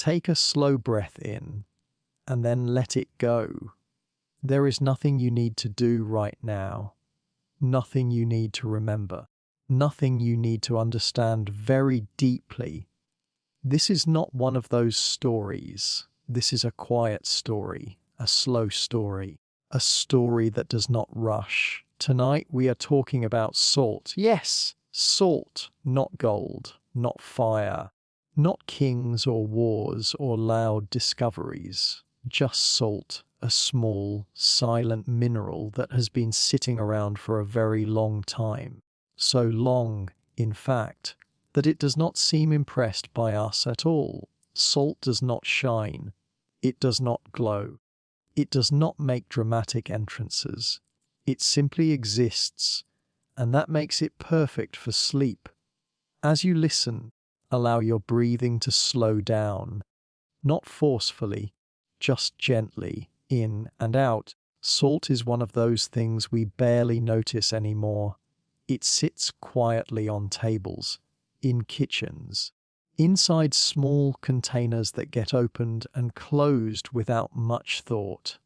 Take a slow breath in and then let it go. There is nothing you need to do right now, nothing you need to remember, nothing you need to understand very deeply. This is not one of those stories. This is a quiet story, a slow story, a story that does not rush. Tonight we are talking about salt. Yes, salt, not gold, not fire, not kings or wars or loud discoveries. Just salt, a small, silent mineral that has been sitting around for a very long time. So long, in fact, that it does not seem impressed by us at all. Salt does not shine. It does not glow. It does not make dramatic entrances. It simply exists, and that makes it perfect for sleep. As you listen, allow your breathing to slow down, not forcefully, just gently, in and out. Salt is one of those things we barely notice anymore. It sits quietly on tables, in kitchens, inside small containers that get opened and closed without much thought.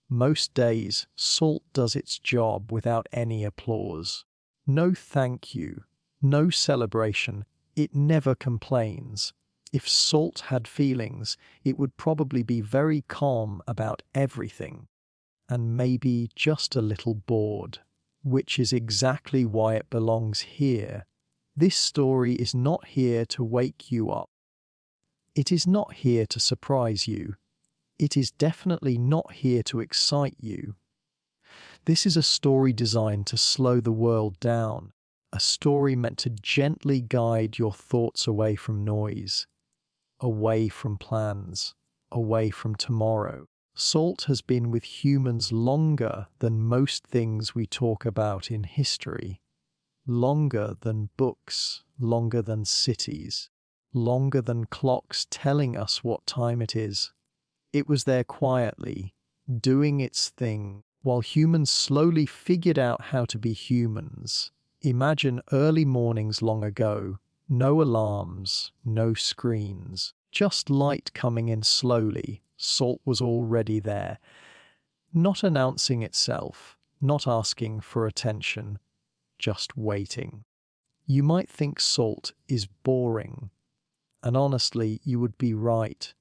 Most days, salt does its job without any applause. No thank you, no celebration. It never complains. If salt had feelings, it would probably be very calm about everything, and maybe just a little bored, which is exactly why it belongs here. This story is not here to wake you up. It is not here to surprise you. It is definitely not here to excite you. This is a story designed to slow the world down, a story meant to gently guide your thoughts away from noise, away from plans, away from tomorrow. Salt has been with humans longer than most things we talk about in history. Longer than books, longer than cities, longer than clocks telling us what time it is. It was there quietly, doing its thing, while humans slowly figured out how to be humans. Imagine early mornings long ago. No alarms, no screens, just light coming in slowly. Salt was already there, not announcing itself, not asking for attention, just waiting. You might think salt is boring, and honestly, you would be right.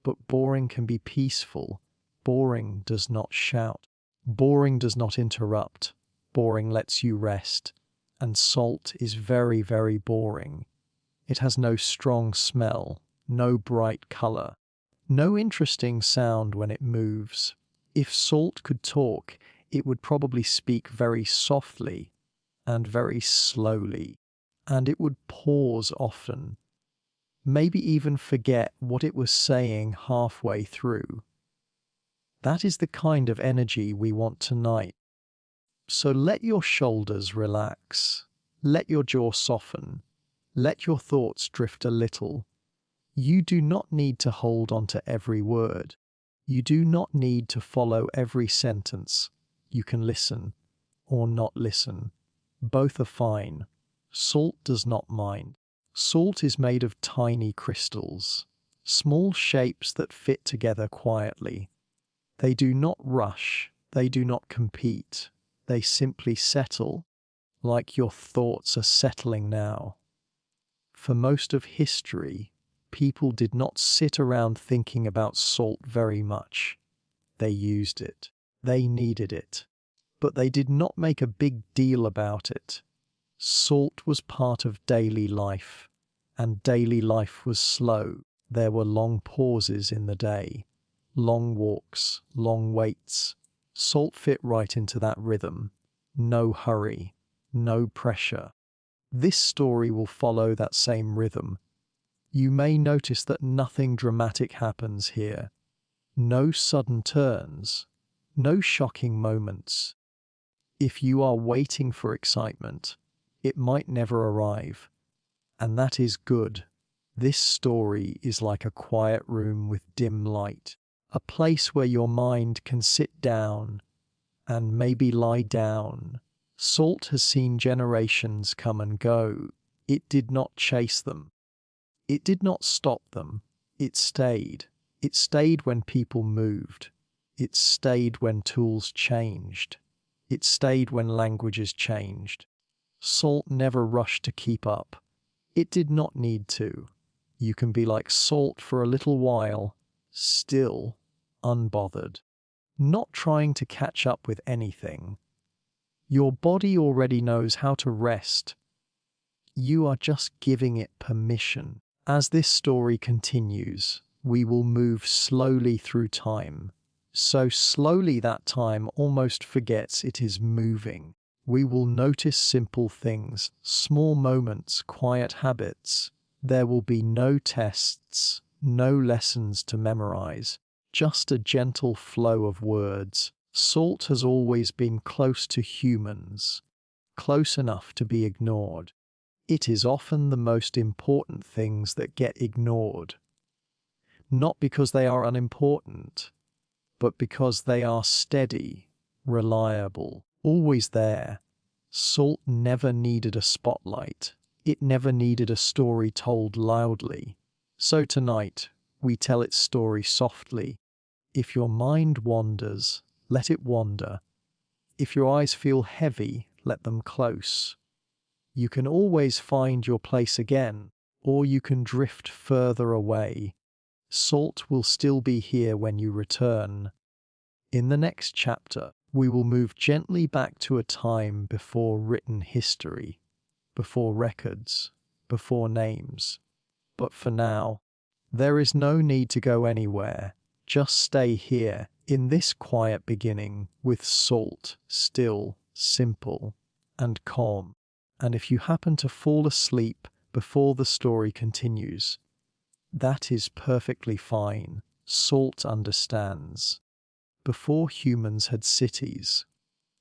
But boring can be peaceful. Boring does not shout. Boring does not interrupt. Boring lets you rest. And salt is very, very boring. It has no strong smell, no bright color, no interesting sound when it moves. If salt could talk, it would probably speak very softly and very slowly, and it would pause often, maybe even forget what it was saying halfway through. That is the kind of energy we want tonight. So let your shoulders relax, let your jaw soften, let your thoughts drift a little. You do not need to hold on to every word. You do not need to follow every sentence. You can listen or not listen. Both are fine. Salt does not mind. Salt is made of tiny crystals, small shapes that fit together quietly. They do not rush, they do not compete, they simply settle, like your thoughts are settling now. For most of history, people did not sit around thinking about salt very much. They used it, they needed it, but they did not make a big deal about it. Salt was part of daily life, and daily life was slow. There were long pauses in the day, long walks, long waits. Salt fit right into that rhythm. No hurry, no pressure. This story will follow that same rhythm. You may notice that nothing dramatic happens here. No sudden turns, no shocking moments. If you are waiting for excitement, it might never arrive, and that is good. This story is like a quiet room with dim light, a place where your mind can sit down and maybe lie down. Salt has seen generations come and go. It did not chase them. It did not stop them. It stayed. It stayed when people moved. It stayed when tools changed. It stayed when languages changed. Salt never rushed to keep up. It did not need to. You can be like salt for a little while, still, unbothered, not trying to catch up with anything. Your body already knows how to rest. You are just giving it permission. As this story continues, we will move slowly through time. So slowly that time almost forgets it is moving. We will notice simple things, small moments, quiet habits. There will be no tests, no lessons to memorize, just a gentle flow of words. Salt has always been close to humans, close enough to be ignored. It is often the most important things that get ignored. Not because they are unimportant, but because they are steady, reliable, always there. Salt never needed a spotlight. It never needed a story told loudly. So tonight, we tell its story softly. If your mind wanders, let it wander. If your eyes feel heavy, let them close. You can always find your place again, or you can drift further away. Salt will still be here when you return. In the next chapter, we will move gently back to a time before written history, before records, before names. But for now, there is no need to go anywhere. Just stay here, in this quiet beginning, with Salt, still, simple, and calm. And if you happen to fall asleep before the story continues, that is perfectly fine. Salt understands. Before humans had cities,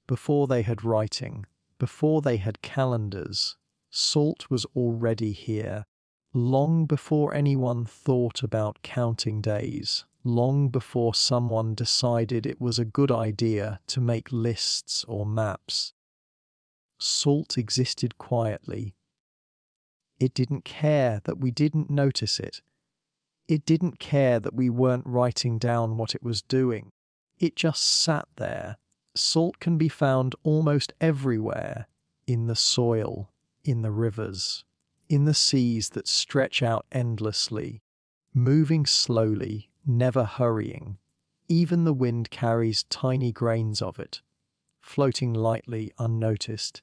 before they had writing, before they had calendars, Salt was already here. Long before anyone thought about counting days, long before someone decided it was a good idea to make lists or maps, Salt existed quietly. It didn't care that we didn't notice it. It didn't care that we weren't writing down what it was doing. It just sat there. Salt can be found almost everywhere, in the soil, in the rivers, in the seas that stretch out endlessly, moving slowly, never hurrying. Even the wind carries tiny grains of it, floating lightly unnoticed,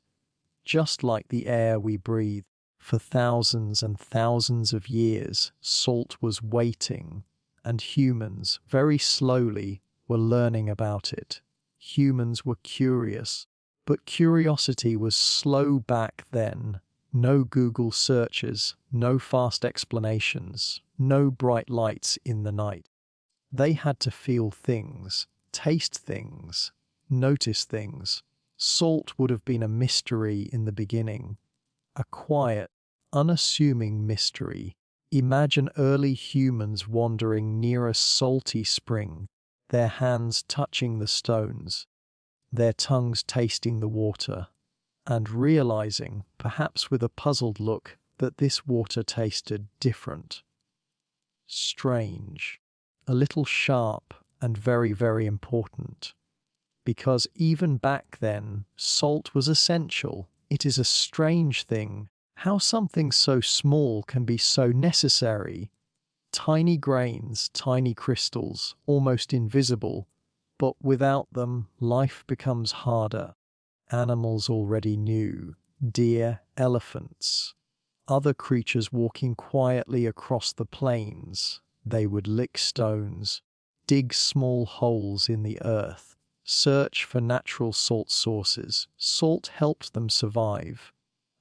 just like the air we breathe. For thousands and thousands of years, salt was waiting, and humans, very slowly, were learning about it. Humans were curious, but curiosity was slow back then. No Google searches, no fast explanations, no bright lights in the night. They had to feel things, taste things, notice things. Salt would have been a mystery in the beginning, a quiet, unassuming mystery. Imagine early humans wandering near a salty spring, their hands touching the stones, their tongues tasting the water, and realizing, perhaps with a puzzled look, that this water tasted different, strange, a little sharp, and very, very important. Because even back then, salt was essential. It is a strange thing how something so small can be so necessary. Tiny grains, tiny crystals, almost invisible, but without them, life becomes harder. Animals already knew: deer, elephants, other creatures walking quietly across the plains. They would lick stones, dig small holes in the earth, search for natural salt sources. Salt helped them survive.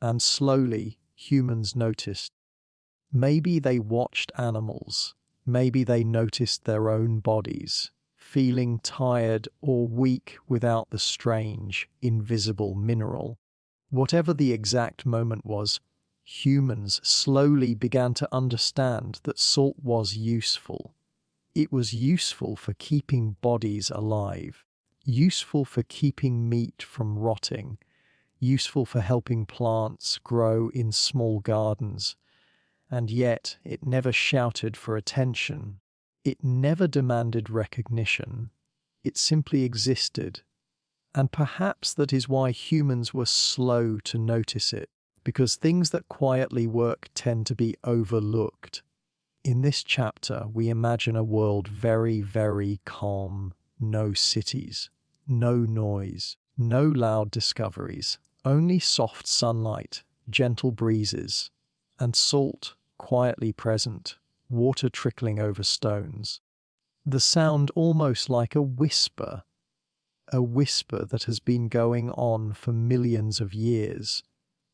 And slowly, humans noticed. Maybe they watched animals. Maybe they noticed their own bodies, feeling tired or weak without the strange, invisible mineral. Whatever the exact moment was, humans slowly began to understand that salt was useful. It was useful for keeping bodies alive, useful for keeping meat from rotting, useful for helping plants grow in small gardens, And yet it never shouted for attention. It never demanded recognition. It simply existed. And perhaps that is why humans were slow to notice it, because things that quietly work tend to be overlooked. In this chapter, we imagine a world very, very calm. No cities, no noise, no loud discoveries, only soft sunlight, gentle breezes, and salt quietly present, water trickling over stones. The sound almost like a whisper that has been going on for millions of years.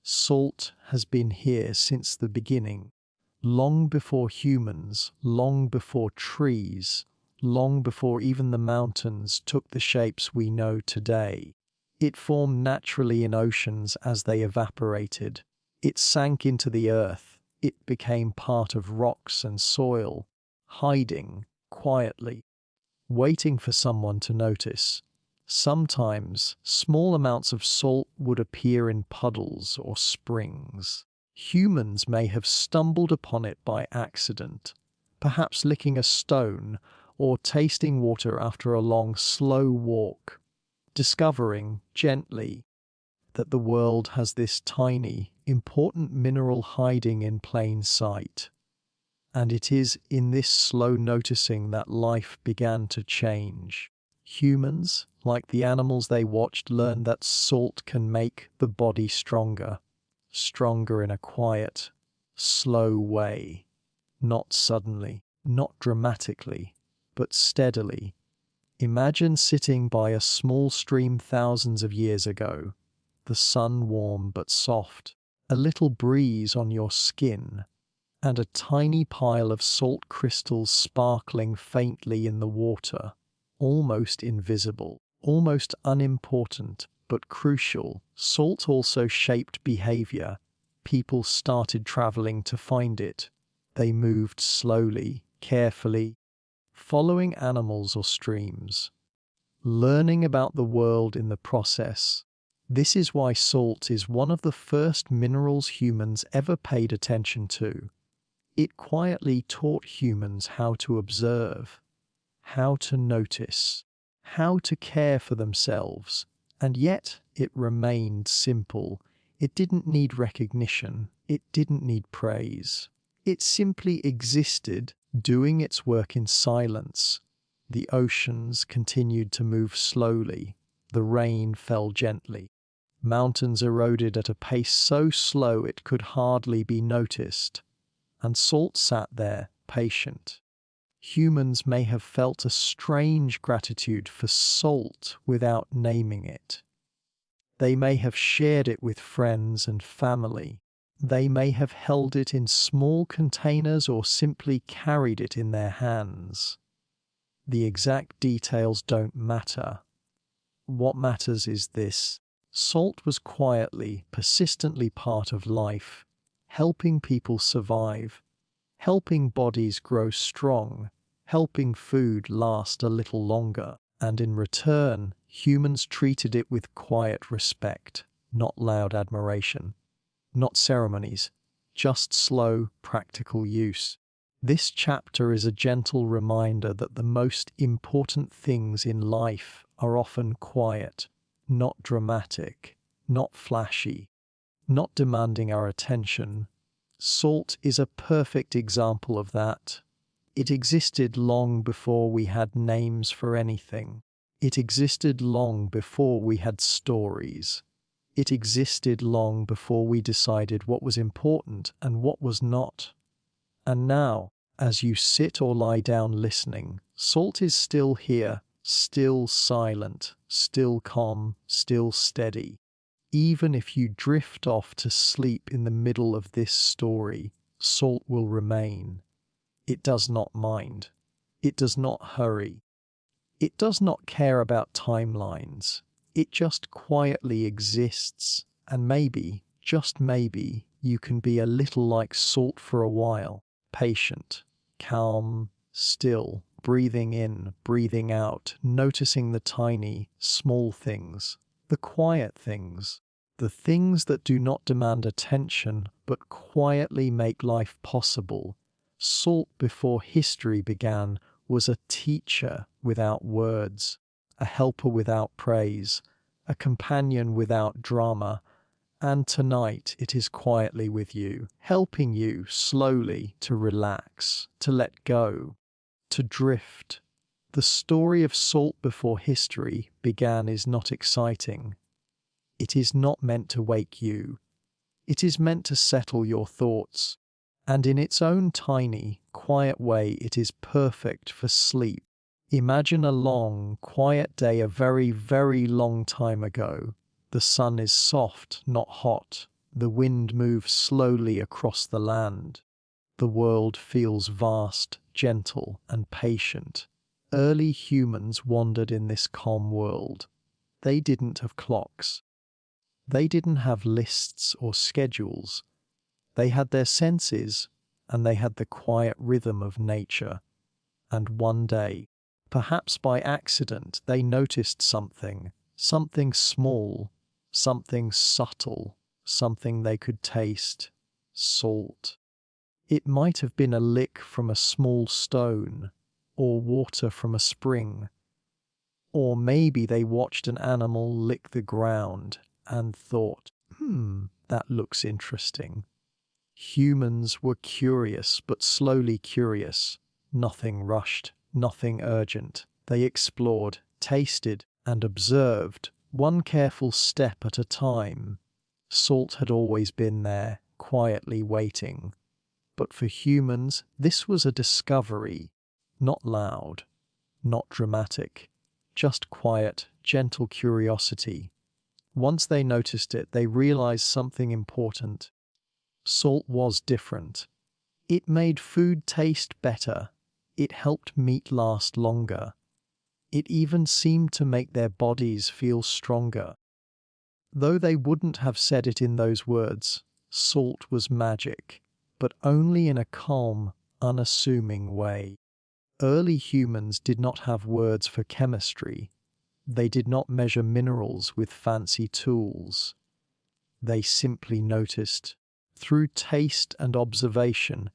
Salt has been here since the beginning, long before humans, long before trees, long before even the mountains took the shapes we know today. It formed naturally in oceans as they evaporated. It sank into the earth. It became part of rocks and soil, hiding quietly, waiting for someone to notice. Sometimes small amounts of salt would appear in puddles or springs. Humans may have stumbled upon it by accident, perhaps licking a stone or tasting water after a long, slow walk, discovering gently that the world has this tiny, important mineral hiding in plain sight. And it is in this slow noticing that life began to change. Humans, like the animals they watched, learned that salt can make the body stronger, stronger in a quiet, slow way, not suddenly, not dramatically, but steadily. Imagine sitting by a small stream thousands of years ago, the sun warm but soft, a little breeze on your skin, and a tiny pile of salt crystals sparkling faintly in the water, almost invisible, almost unimportant, but crucial. Salt also shaped behavior. People started traveling to find it. They moved slowly, carefully, following animals or streams, learning about the world in the process. This is why salt is one of the first minerals humans ever paid attention to. It quietly taught humans how to observe, how to notice, how to care for themselves, and yet it remained simple. It didn't need recognition, it didn't need praise. It simply existed, doing its work in silence. The oceans continued to move slowly, the rain fell gently. Mountains eroded at a pace so slow it could hardly be noticed. And salt sat there, patient. Humans may have felt a strange gratitude for salt without naming it. They may have shared it with friends and family. They may have held it in small containers or simply carried it in their hands. The exact details don't matter. What matters is this: salt was quietly, persistently part of life, helping people survive, helping bodies grow strong, helping food last a little longer. And in return, humans treated it with quiet respect, not loud admiration, not ceremonies, just slow, practical use. This chapter is a gentle reminder that the most important things in life are often quiet, not dramatic, not flashy, not demanding our attention. Salt is a perfect example of that. It existed long before we had names for anything. It existed long before we had stories. It existed long before we decided what was important and what was not. And now, as you sit or lie down listening, salt is still here, still silent, still calm, still steady. Even if you drift off to sleep in the middle of this story, salt will remain. It does not mind. It does not hurry. It does not care about timelines. It just quietly exists. And maybe, just maybe, you can be a little like salt for a while. Patient, calm, still, breathing in, breathing out, noticing the tiny, small things, the quiet things, The things that do not demand attention but quietly make life possible. Salt before history began was a teacher without words, a helper without praise, a companion without drama, and tonight it is quietly with you, helping you slowly to relax, to let go, to drift. The story of salt before history began is not exciting. It is not meant to wake you. It is meant to settle your thoughts. And in its own tiny, quiet way, it is perfect for sleep. Imagine a long, quiet day a very, very long time ago. The sun is soft, not hot. The wind moves slowly across the land. The world feels vast, gentle, and patient. Early humans wandered in this calm world. They didn't have clocks. They didn't have lists or schedules. They had their senses, and they had the quiet rhythm of nature. And one day, perhaps by accident, they noticed something small, something subtle, something they could taste: salt. It might have been a lick from a small stone, or water from a spring. Or maybe they watched an animal lick the ground and thought, that looks interesting. Humans were curious, but slowly curious. Nothing rushed, nothing urgent. They explored, tasted, and observed, one careful step at a time. Salt had always been there, quietly waiting. But for humans, this was a discovery. Not loud, not dramatic, just quiet, gentle curiosity. Once they noticed it, they realized something important. Salt was different. It made food taste better. It helped meat last longer. It even seemed to make their bodies feel stronger. Though they wouldn't have said it in those words, salt was magic, but only in a calm, unassuming way. Early humans did not have words for chemistry. They did not measure minerals with fancy tools. They simply noticed, through taste and observation,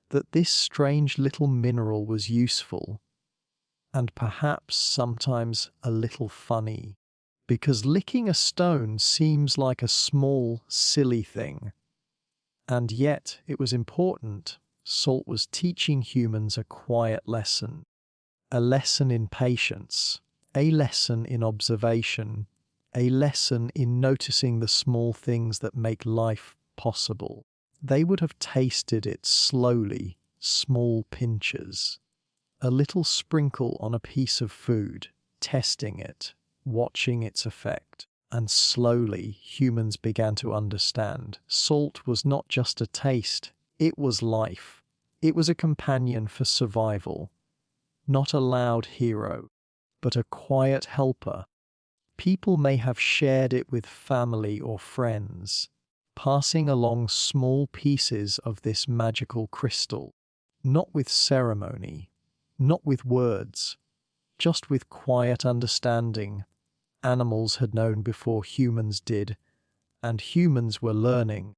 that this strange little mineral was useful, and perhaps sometimes a little funny, because licking a stone seems like a small, silly thing. And yet it was important. Salt was teaching humans a quiet lesson, a lesson in patience, a lesson in observation, a lesson in noticing the small things that make life possible. They would have tasted it slowly, small pinches, a little sprinkle on a piece of food, testing it, watching its effect. And slowly humans began to understand. Salt was not just a taste, it was life. It was a companion for survival. Not a loud hero, but a quiet helper. People may have shared it with family or friends, passing along small pieces of this magical crystal, not with ceremony, not with words, just with quiet understanding. Animals had known before humans did, and humans were learning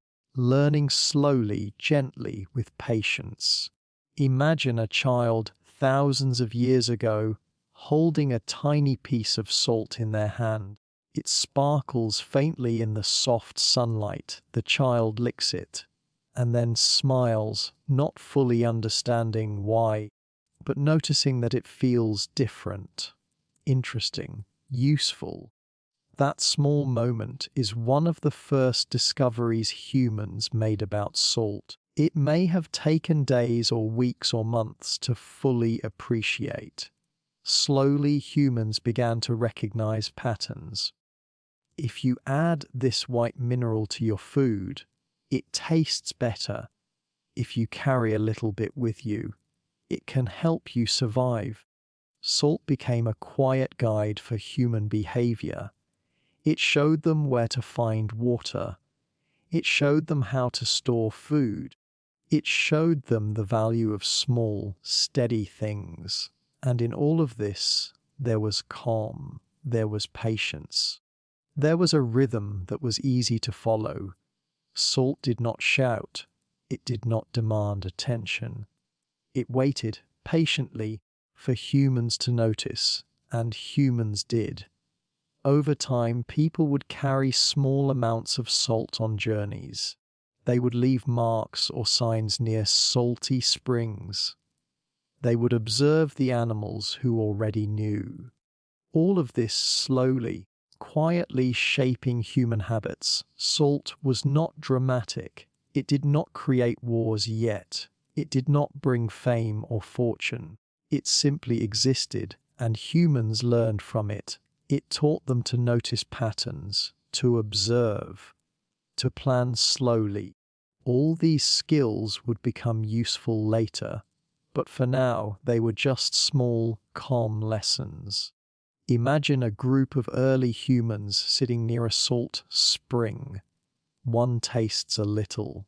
slowly, gently, with patience. Imagine a child thousands of years ago holding a tiny piece of salt in their hand. It sparkles faintly in the soft sunlight. The child licks it and then smiles, not fully understanding why, but noticing that it feels different, interesting, useful. That small moment is one of the first discoveries humans made about salt. It may have taken days or weeks or months to fully appreciate. Slowly, humans began to recognize patterns. If you add this white mineral to your food, it tastes better. If you carry a little bit with you, it can help you survive. Salt became a quiet guide for human behavior. It showed them where to find water. It showed them how to store food. It showed them the value of small, steady things. And in all of this, there was calm, there was patience. There was a rhythm that was easy to follow. Salt did not shout. It did not demand attention. It waited patiently for humans to notice, and humans did. Over time, people would carry small amounts of salt on journeys. They would leave marks or signs near salty springs. They would observe the animals who already knew. All of this slowly, quietly shaping human habits. Salt was not dramatic. It did not create wars yet. It did not bring fame or fortune. It simply existed, and humans learned from it. It taught them to notice patterns, to observe, to plan slowly. All these skills would become useful later, but for now they were just small, calm lessons. Imagine a group of early humans sitting near a salt spring. One tastes a little.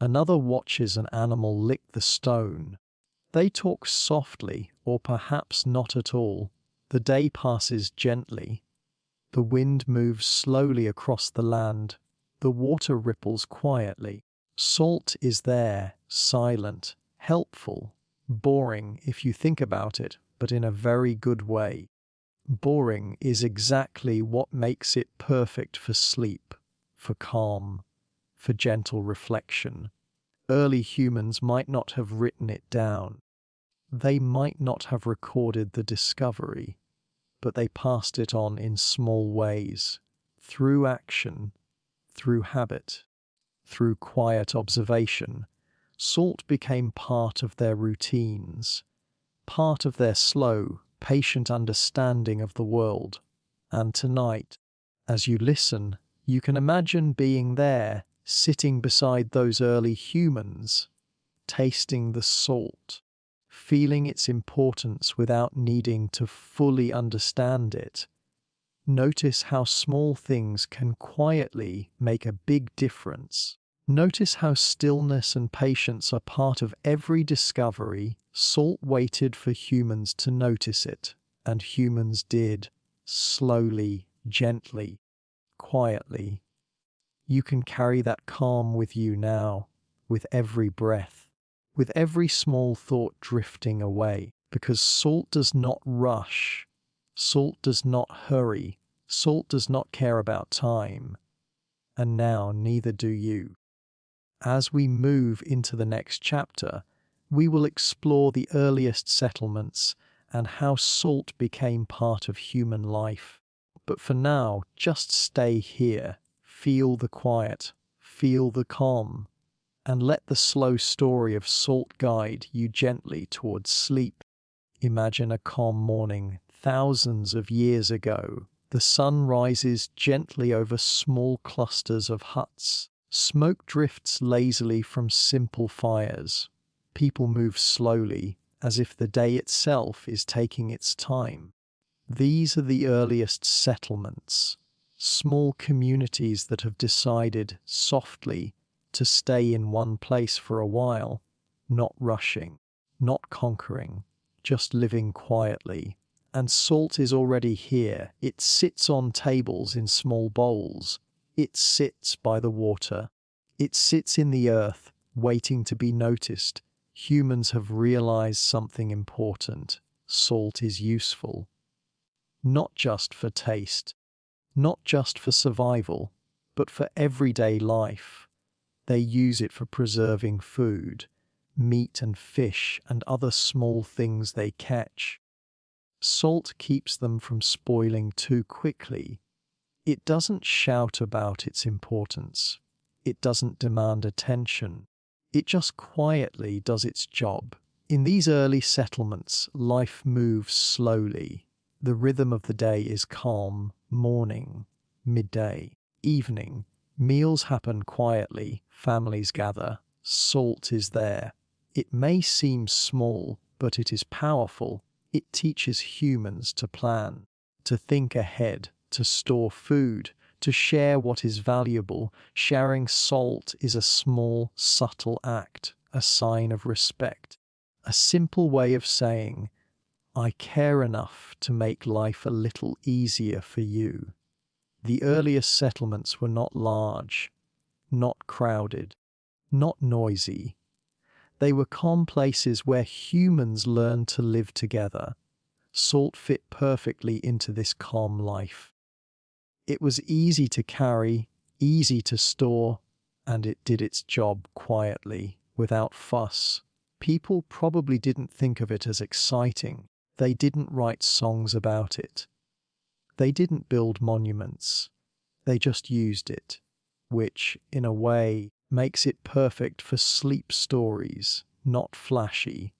Another watches an animal lick the stone. They talk softly, or perhaps not at all. The day passes gently. The wind moves slowly across the land. The water ripples quietly. Salt is there, silent, helpful, boring if you think about it, but in a very good way. Boring is exactly what makes it perfect for sleep, for calm, for gentle reflection. Early humans might not have written it down. They might not have recorded the discovery, but they passed it on in small ways, through action, through habit, through quiet observation. Salt became part of their routines, part of their slow, patient understanding of the world. And tonight, as you listen, you can imagine being there, sitting beside those early humans, tasting the salt, feeling its importance without needing to fully understand it. Notice how small things can quietly make a big difference. Notice how stillness and patience are part of every discovery. Salt waited for humans to notice it, and humans did, slowly, gently, quietly. You can carry that calm with you now, with every breath, with every small thought drifting away, because salt does not rush, salt does not hurry, salt does not care about time, and now neither do you. As we move into the next chapter, we will explore the earliest settlements and how salt became part of human life. But for now, just stay here, feel the quiet, feel the calm, and let the slow story of salt guide you gently towards sleep. Imagine a calm morning thousands of years ago. The sun rises gently over small clusters of huts. Smoke drifts lazily from simple fires. People move slowly, as if the day itself is taking its time. These are the earliest settlements, small communities that have decided softly to stay in one place for a while, not rushing, not conquering, just living quietly. And salt is already here. It sits on tables in small bowls. It sits by the water. It sits in the earth, waiting to be noticed. Humans have realized something important. Salt is useful. Not just for taste, not just for survival, but for everyday life. They use it for preserving food, meat and fish and other small things they catch. Salt keeps them from spoiling too quickly. It doesn't shout about its importance. It doesn't demand attention. It just quietly does its job. In these early settlements, life moves slowly. The rhythm of the day is calm, morning, midday, evening. Meals happen quietly, families gather. Salt is there. It may seem small, but it is powerful. It teaches humans to plan, to think ahead, to store food, to share what is valuable. Sharing salt is a small, subtle act, a sign of respect, a simple way of saying, I care enough to make life a little easier for you. The earliest settlements were not large, not crowded, not noisy. They were calm places where humans learned to live together. Salt fit perfectly into this calm life. It was easy to carry, easy to store, and it did its job quietly, without fuss. People probably didn't think of it as exciting. They didn't write songs about it. They didn't build monuments. They just used it, which, in a way, makes it perfect for sleep stories, not flashy,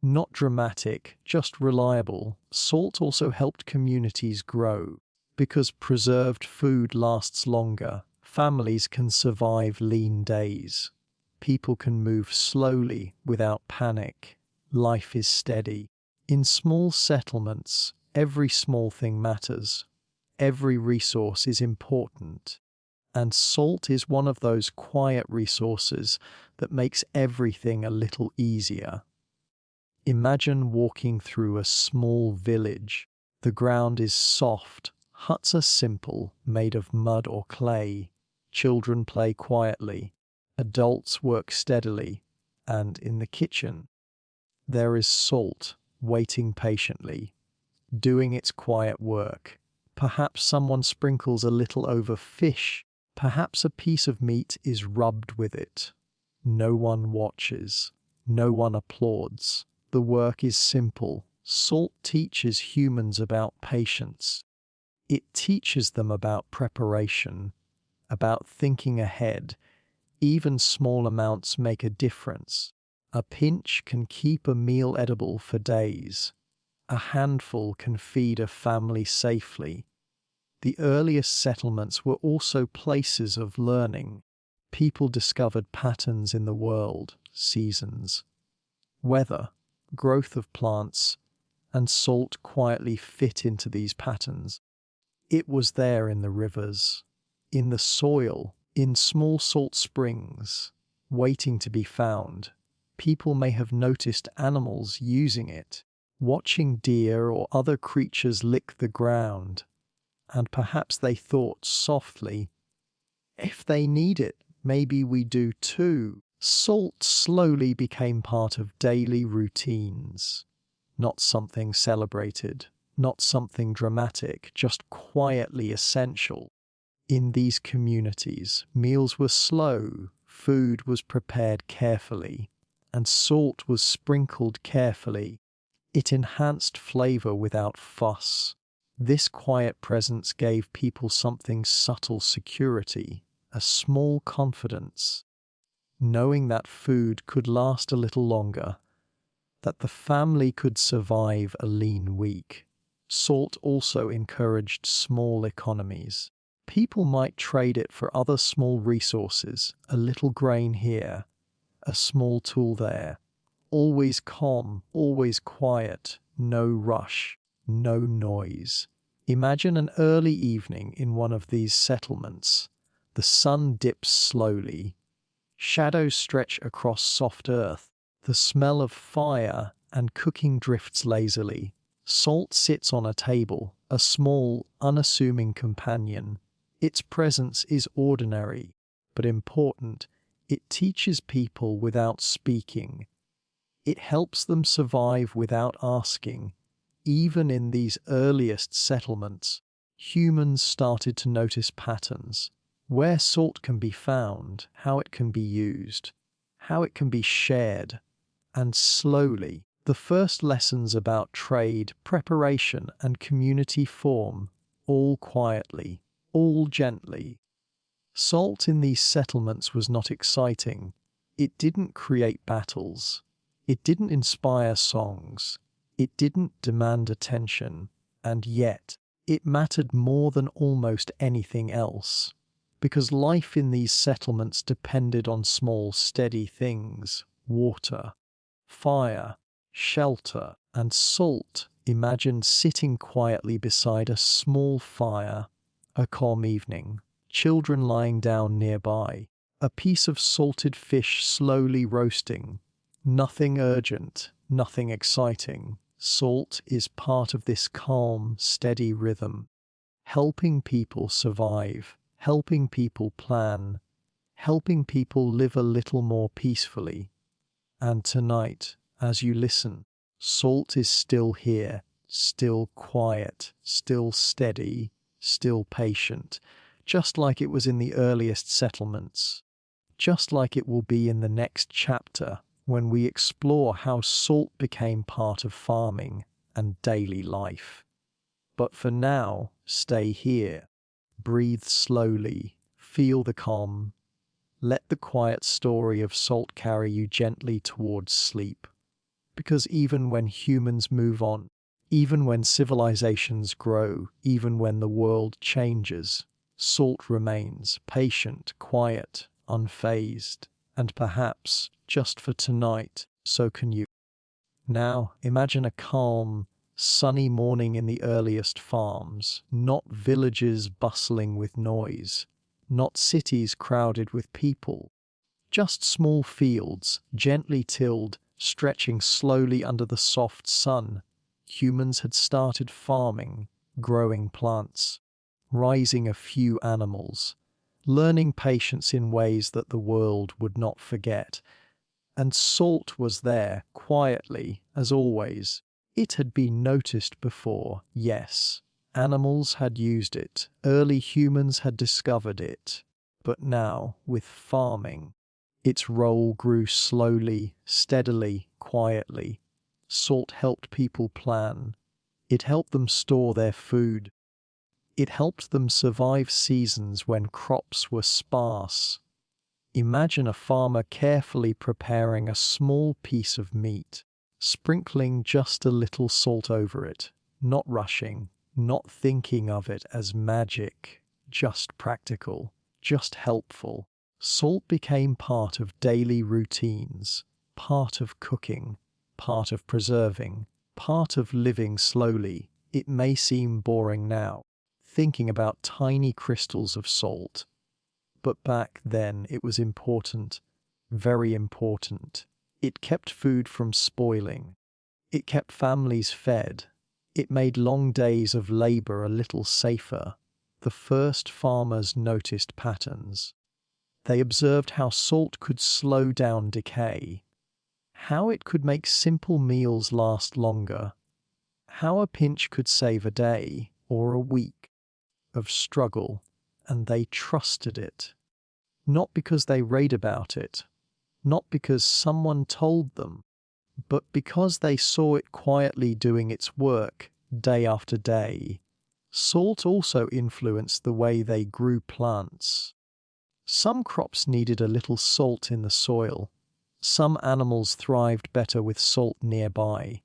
not dramatic, just reliable. Salt also helped communities grow. Because preserved food lasts longer, families can survive lean days. People can move slowly without panic. Life is steady. In small settlements, every small thing matters. Every resource is important. And salt is one of those quiet resources that makes everything a little easier. Imagine walking through a small village. The ground is soft. Huts are simple, made of mud or clay. Children play quietly. Adults work steadily. And in the kitchen, there is salt, waiting patiently, doing its quiet work. Perhaps someone sprinkles a little over fish. Perhaps a piece of meat is rubbed with it. No one watches. No one applauds. The work is simple. Salt teaches humans about patience. It teaches them about preparation, about thinking ahead. Even small amounts make a difference. A pinch can keep a meal edible for days. A handful can feed a family safely. The earliest settlements were also places of learning. People discovered patterns in the world, seasons, weather, growth of plants, and salt quietly fit into these patterns. It was there in the rivers, in the soil, in small salt springs, waiting to be found. People may have noticed animals using it, watching deer or other creatures lick the ground, and perhaps they thought softly, if they need it, maybe we do too. Salt slowly became part of daily routines, not something celebrated, not something dramatic, just quietly essential. In these communities, meals were slow, food was prepared carefully, and salt was sprinkled carefully. It enhanced flavor without fuss. This quiet presence gave people something subtle security, a small confidence, knowing that food could last a little longer, that the family could survive a lean week. Salt also encouraged small economies. People might trade it for other small resources, a little grain here, a small tool there. Always calm, always quiet, no rush, no noise. Imagine an early evening in one of these settlements. The sun dips slowly. Shadows stretch across soft earth. The smell of fire and cooking drifts lazily. Salt sits on a table, a small, unassuming companion. Its presence is ordinary, but important. It teaches people without speaking. It helps them survive without asking. Even in these earliest settlements, humans started to notice patterns. Where salt can be found, how it can be used, how it can be shared, and slowly, the first lessons about trade, preparation, and community form, all quietly, all gently. Salt in these settlements was not exciting. It didn't create battles. It didn't inspire songs. It didn't demand attention. And yet, it mattered more than almost anything else. Because life in these settlements depended on small, steady things: water, fire, shelter, and salt. Imagine sitting quietly beside a small fire, a calm evening, children lying down nearby, a piece of salted fish slowly roasting. Nothing urgent, nothing exciting. Salt is part of this calm, steady rhythm, helping people survive, helping people plan, helping people live a little more peacefully. And tonight, as you listen, salt is still here, still quiet, still steady, still patient, just like it was in the earliest settlements, just like it will be in the next chapter when we explore how salt became part of farming and daily life. But for now, stay here, breathe slowly, feel the calm. Let the quiet story of salt carry you gently towards sleep. Because even when humans move on, even when civilizations grow, even when the world changes, salt remains patient, quiet, unfazed, and perhaps, just for tonight, so can you. Now, imagine a calm, sunny morning in the earliest farms, not villages bustling with noise, not cities crowded with people, just small fields, gently tilled, stretching slowly under the soft sun. Humans had started farming, growing plants, raising a few animals, learning patience in ways that the world would not forget. And salt was there, quietly, as always. It had been noticed before, yes. Animals had used it, early humans had discovered it. But now, with farming, its role grew slowly, steadily, quietly. Salt helped people plan. It helped them store their food. It helped them survive seasons when crops were sparse. Imagine a farmer carefully preparing a small piece of meat, sprinkling just a little salt over it, not rushing, not thinking of it as magic, just practical, just helpful. Salt became part of daily routines, part of cooking, part of preserving, part of living slowly. It may seem boring now, thinking about tiny crystals of salt. But back then it was important, very important. It kept food from spoiling. It kept families fed. It made long days of labor a little safer. The first farmers noticed patterns. They observed how salt could slow down decay, how it could make simple meals last longer, how a pinch could save a day or a week of struggle, and they trusted it. Not because they read about it, not because someone told them, but because they saw it quietly doing its work day after day. Salt also influenced the way they grew plants. Some crops needed a little salt in the soil. Some animals thrived better with salt nearby.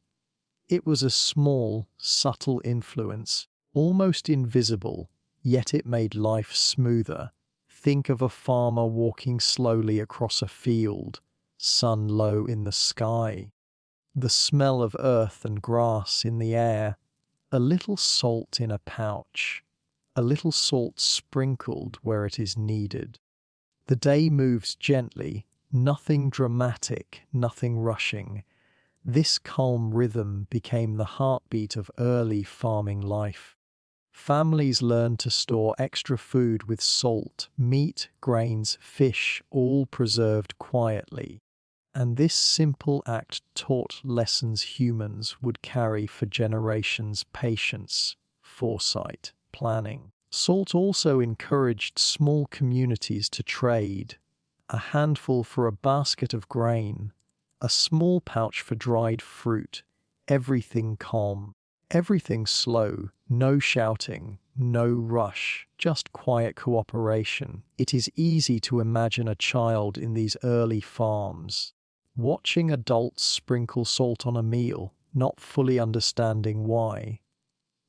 It was a small, subtle influence, almost invisible, yet it made life smoother. Think of a farmer walking slowly across a field, sun low in the sky, the smell of earth and grass in the air, a little salt in a pouch, a little salt sprinkled where it is needed. The day moves gently, nothing dramatic, nothing rushing. This calm rhythm became the heartbeat of early farming life. Families learned to store extra food with salt, meat, grains, fish, all preserved quietly. And this simple act taught lessons humans would carry for generations: patience, foresight, planning. Salt also encouraged small communities to trade. A handful for a basket of grain, a small pouch for dried fruit, everything calm, everything slow, no shouting, no rush, just quiet cooperation. It is easy to imagine a child in these early farms, watching adults sprinkle salt on a meal, not fully understanding why,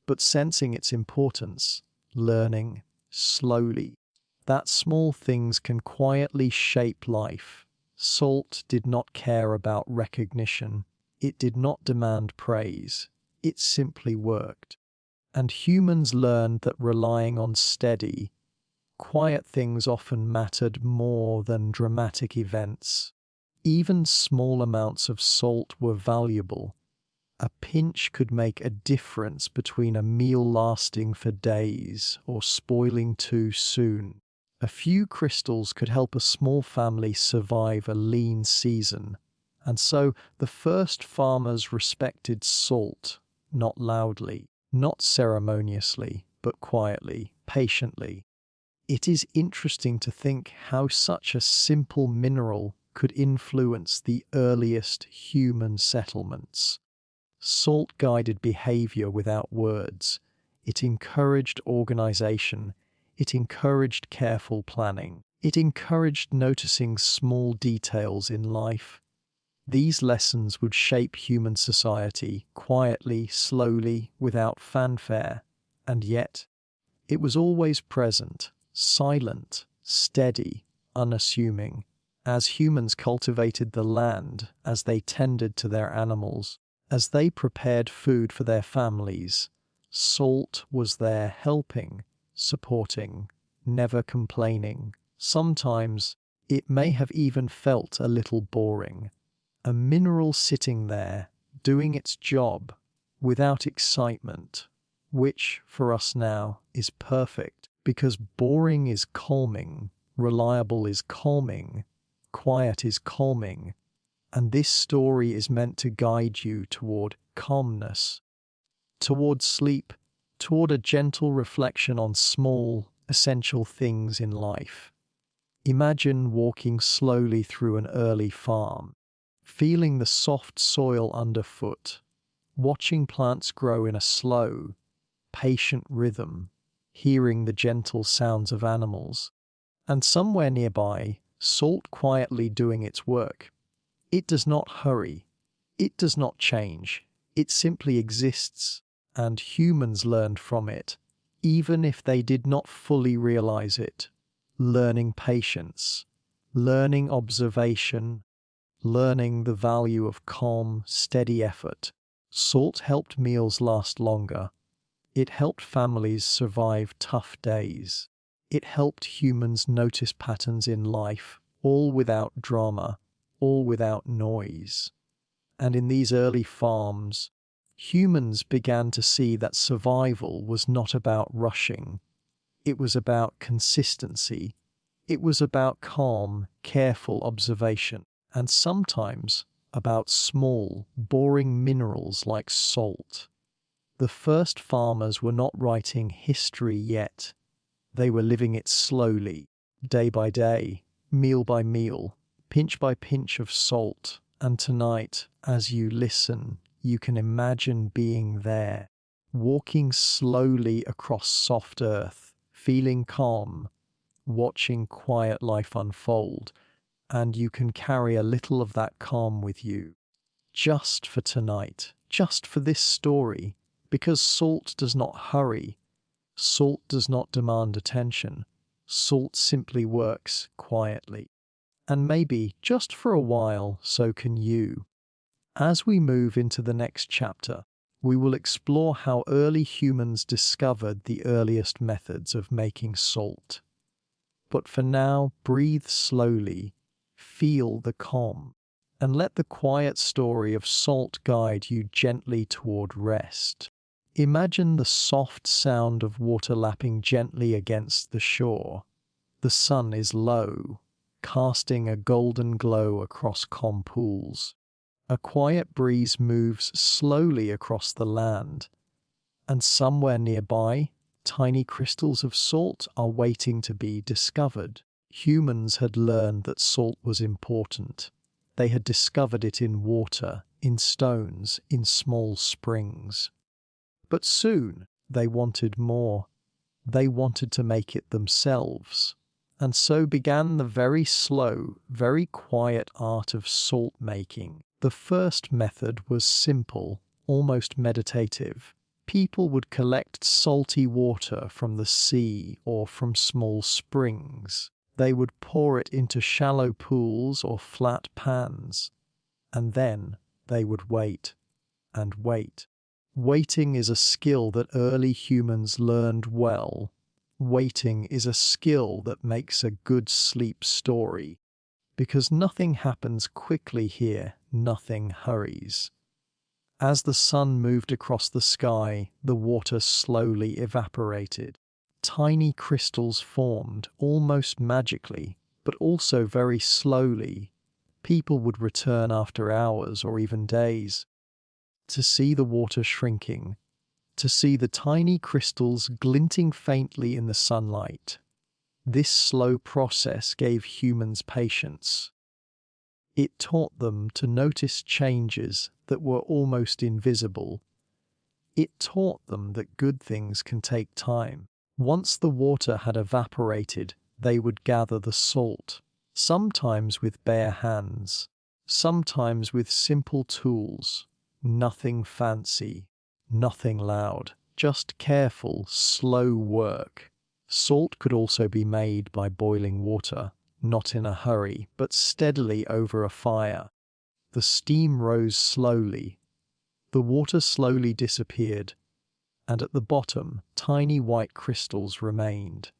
but sensing its importance, learning slowly that small things can quietly shape life. Salt did not care about recognition. It did not demand praise. It simply worked. And humans learned that relying on steady, quiet things often mattered more than dramatic events. Even small amounts of salt were valuable. A pinch could make a difference between a meal lasting for days or spoiling too soon. A few crystals could help a small family survive a lean season. And so the first farmers respected salt, not loudly, not ceremoniously, but quietly, patiently. It is interesting to think how such a simple mineral could influence the earliest human settlements. Salt guided behavior without words. It encouraged organization. It encouraged careful planning. It encouraged noticing small details in life. These lessons would shape human society quietly, slowly, without fanfare. And yet, it was always present, silent, steady, unassuming. As humans cultivated the land, as they tended to their animals, as they prepared food for their families, salt was there helping, supporting, never complaining. Sometimes it may have even felt a little boring. A mineral sitting there, doing its job, without excitement, which, for us now, is perfect, because boring is calming, reliable is calming, quiet is calming, and this story is meant to guide you toward calmness, toward sleep, toward a gentle reflection on small, essential things in life. Imagine walking slowly through an early farm, feeling the soft soil underfoot, watching plants grow in a slow, patient rhythm, hearing the gentle sounds of animals, and somewhere nearby, salt quietly doing its work. It does not hurry, it does not change, it simply exists, and humans learned from it, even if they did not fully realize it. Learning patience, learning observation, learning the value of calm, steady effort. Salt helped meals last longer. It helped families survive tough days. It helped humans notice patterns in life, all without drama, all without noise. And in these early farms, humans began to see that survival was not about rushing. It was about consistency. It was about calm, careful observation, and sometimes about small, boring minerals like salt. The first farmers were not writing history yet. They were living it slowly, day by day, meal by meal, pinch by pinch of salt. And tonight, as you listen, you can imagine being there, walking slowly across soft earth, feeling calm, watching quiet life unfold, and you can carry a little of that calm with you. Just for tonight, just for this story, because salt does not hurry, salt does not demand attention, salt simply works quietly. And maybe, just for a while, so can you. As we move into the next chapter, we will explore how early humans discovered the earliest methods of making salt. But for now, breathe slowly, feel the calm, and let the quiet story of salt guide you gently toward rest. Imagine the soft sound of water lapping gently against the shore. The sun is low, casting a golden glow across calm pools. A quiet breeze moves slowly across the land, and somewhere nearby, tiny crystals of salt are waiting to be discovered. Humans had learned that salt was important. They had discovered it in water, in stones, in small springs. But soon they wanted more. They wanted to make it themselves. And so began the very slow, very quiet art of salt making. The first method was simple, almost meditative. People would collect salty water from the sea or from small springs. They would pour it into shallow pools or flat pans. And then they would wait and wait. Waiting is a skill that early humans learned well. Waiting is a skill that makes a good sleep story. Because nothing happens quickly here, nothing hurries. As the sun moved across the sky, the water slowly evaporated. Tiny crystals formed, almost magically, but also very slowly. People would return after hours or even days to see the water shrinking, to see the tiny crystals glinting faintly in the sunlight. This slow process gave humans patience. It taught them to notice changes that were almost invisible. It taught them that good things can take time. Once the water had evaporated, they would gather the salt, sometimes with bare hands, sometimes with simple tools. Nothing fancy, nothing loud, just careful, slow work. Salt could also be made by boiling water, not in a hurry, but steadily over a fire. The steam rose slowly. The water slowly disappeared, and at the bottom, tiny white crystals remained.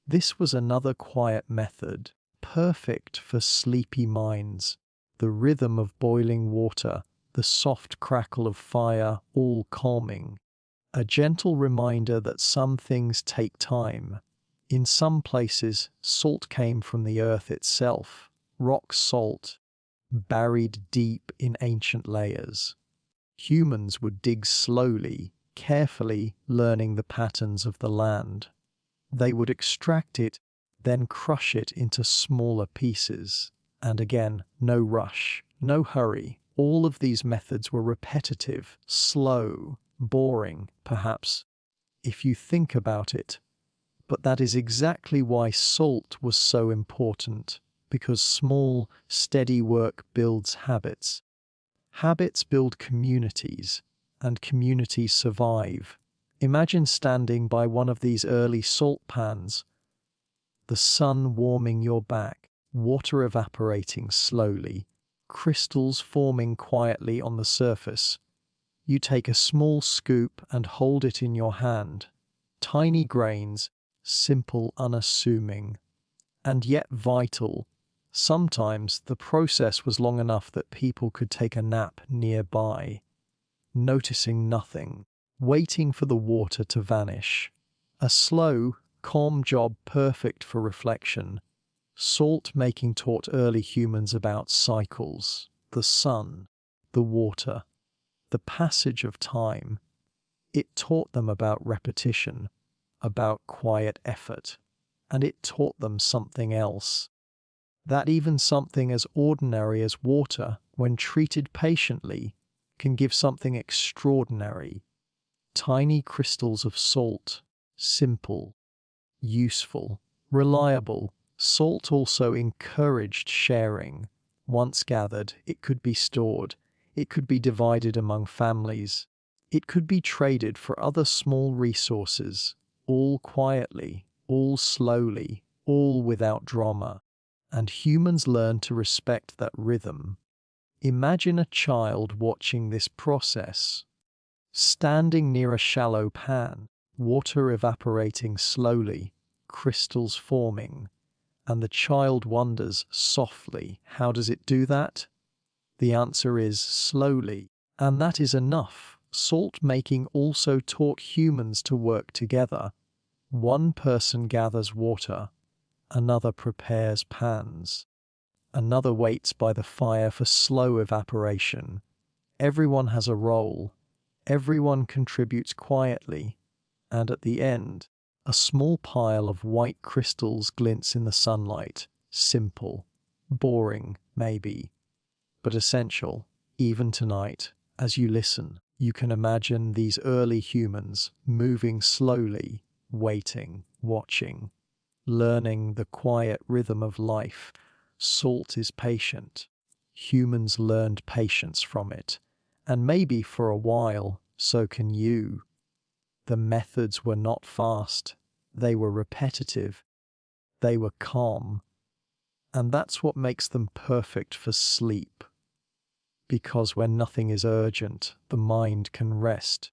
This was another quiet method, perfect for sleepy minds. The rhythm of boiling water, the soft crackle of fire, all calming. A gentle reminder that some things take time. In some places, salt came from the earth itself, rock salt, buried deep in ancient layers. Humans would dig slowly, carefully, learning the patterns of the land. They would extract it, then crush it into smaller pieces. And again, no rush, no hurry. All of these methods were repetitive, slow, boring, perhaps, if you think about it. But that is exactly why salt was so important, because small, steady work builds habits. Habits build communities, and communities survive. Imagine standing by one of these early salt pans, the sun warming your back, water evaporating slowly, crystals forming quietly on the surface. You take a small scoop and hold it in your hand. Tiny grains, simple, unassuming, and yet vital. Sometimes the process was long enough that people could take a nap nearby, noticing nothing, waiting for the water to vanish. A slow, calm job perfect for reflection. Salt making taught early humans about cycles, the sun, the water, the passage of time. It taught them about repetition, about quiet effort, and it taught them something else. That even something as ordinary as water, when treated patiently, can give something extraordinary. Tiny crystals of salt, simple, useful, reliable. Salt also encouraged sharing. Once gathered, it could be stored. It could be divided among families. It could be traded for other small resources, all quietly, all slowly, all without drama. And humans learn to respect that rhythm. Imagine a child watching this process, standing near a shallow pan, water evaporating slowly, crystals forming, and the child wonders softly, how does it do that? The answer is slowly, and that is enough. Salt making also taught humans to work together. One person gathers water, another prepares pans, another waits by the fire for slow evaporation. Everyone has a role, everyone contributes quietly, and at the end, a small pile of white crystals glints in the sunlight. Simple, boring, maybe, but essential. Even tonight, as you listen, you can imagine these early humans moving slowly, waiting, watching, learning the quiet rhythm of life. Salt is patient. Humans learned patience from it, and maybe for a while, so can you. The methods were not fast, they were repetitive, they were calm, and that's what makes them perfect for sleep. Because when nothing is urgent, the mind can rest.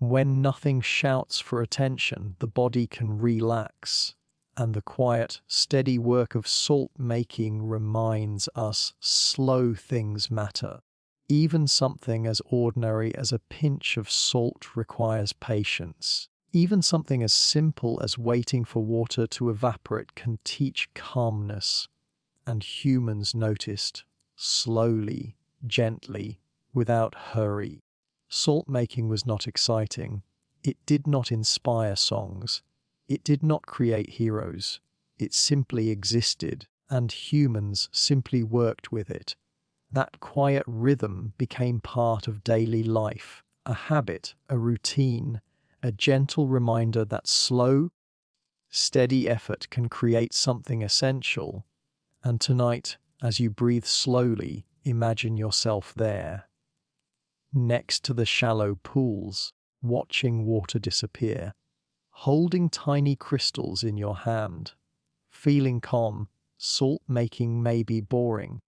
When nothing shouts for attention, the body can relax. And the quiet, steady work of salt making reminds us slow things matter. Even something as ordinary as a pinch of salt requires patience. Even something as simple as waiting for water to evaporate can teach calmness. And humans noticed, slowly, gently, without hurry. Salt making was not exciting. It did not inspire songs. It did not create heroes. It simply existed, and humans simply worked with it. That quiet rhythm became part of daily life, a habit, a routine, a gentle reminder that slow, steady effort can create something essential. And tonight, as you breathe slowly, imagine yourself there, next to the shallow pools, watching water disappear, holding tiny crystals in your hand, feeling calm. Salt making may be boring,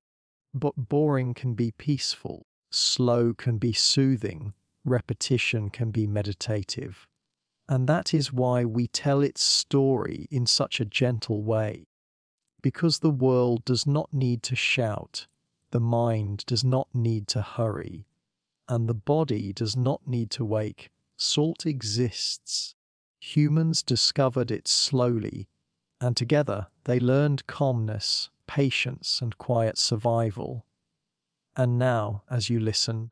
but boring can be peaceful, slow can be soothing, repetition can be meditative. And that is why we tell its story in such a gentle way. Because the world does not need to shout, the mind does not need to hurry, and the body does not need to wake. Salt exists. Humans discovered it slowly, and together they learned calmness, patience, and quiet survival. And now, as you listen,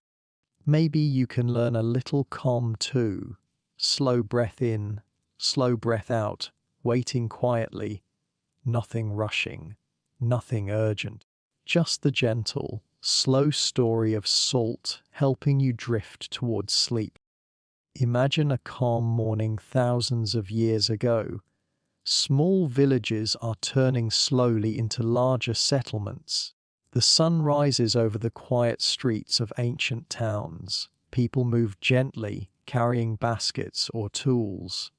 maybe you can learn a little calm too. Slow breath in, slow breath out, waiting quietly, nothing rushing, nothing urgent, just the gentle, slow story of salt helping you drift towards sleep. Imagine a calm morning thousands of years ago. Small villages are turning slowly into larger settlements. The sun rises over the quiet streets of ancient towns. People move gently, carrying baskets or tools.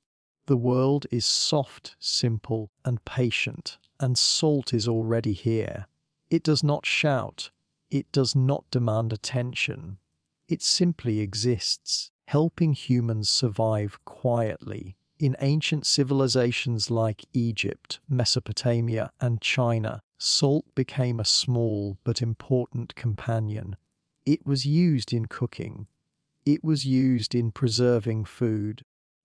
The world is soft, simple, and patient, and salt is already here. It does not shout. It does not demand attention. It simply exists, helping humans survive quietly. In ancient civilizations like Egypt, Mesopotamia, and China, salt became a small but important companion. It was used in cooking. It was used in preserving food.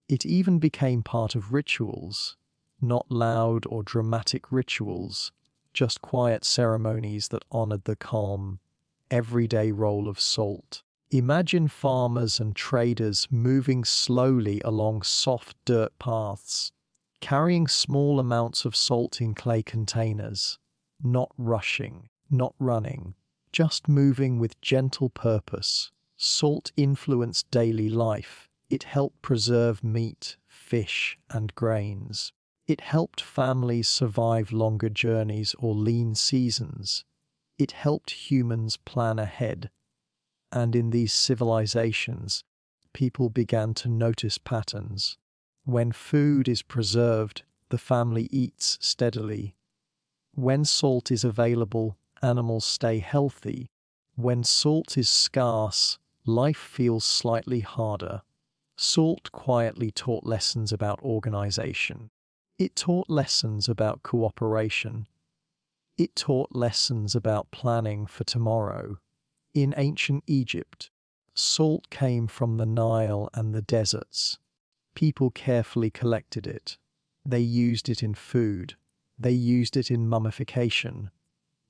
It even became part of rituals, not loud or dramatic rituals, just quiet ceremonies that honored the calm, everyday role of salt. Imagine farmers and traders moving slowly along soft dirt paths, carrying small amounts of salt in clay containers, not rushing, not running, just moving with gentle purpose. Salt influenced daily life. It helped preserve meat, fish, and grains. It helped families survive longer journeys or lean seasons. It helped humans plan ahead. And in these civilizations, people began to notice patterns. When food is preserved, the family eats steadily. When salt is available, animals stay healthy. When salt is scarce, life feels slightly harder. Salt quietly taught lessons about organization. It taught lessons about cooperation. It taught lessons about planning for tomorrow. In ancient Egypt, salt came from the Nile and the deserts. People carefully collected it. They used it in food. They used it in mummification.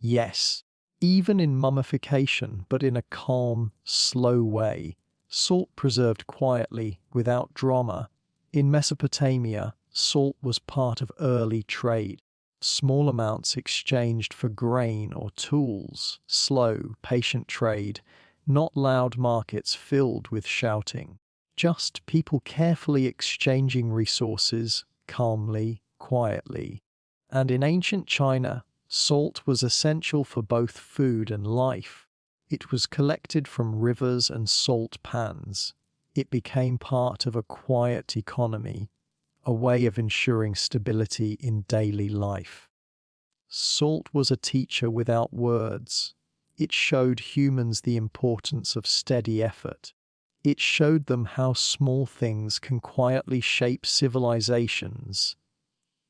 Yes, even in mummification, but in a calm, slow way. Salt preserved quietly, without drama. In Mesopotamia, salt was part of early trade. Small amounts exchanged for grain or tools. Slow, patient trade, not loud markets filled with shouting. Just people carefully exchanging resources, calmly, quietly. And in ancient China, salt was essential for both food and life. It was collected from rivers and salt pans. It became part of a quiet economy, a way of ensuring stability in daily life. Salt was a teacher without words. It showed humans the importance of steady effort. It showed them how small things can quietly shape civilizations.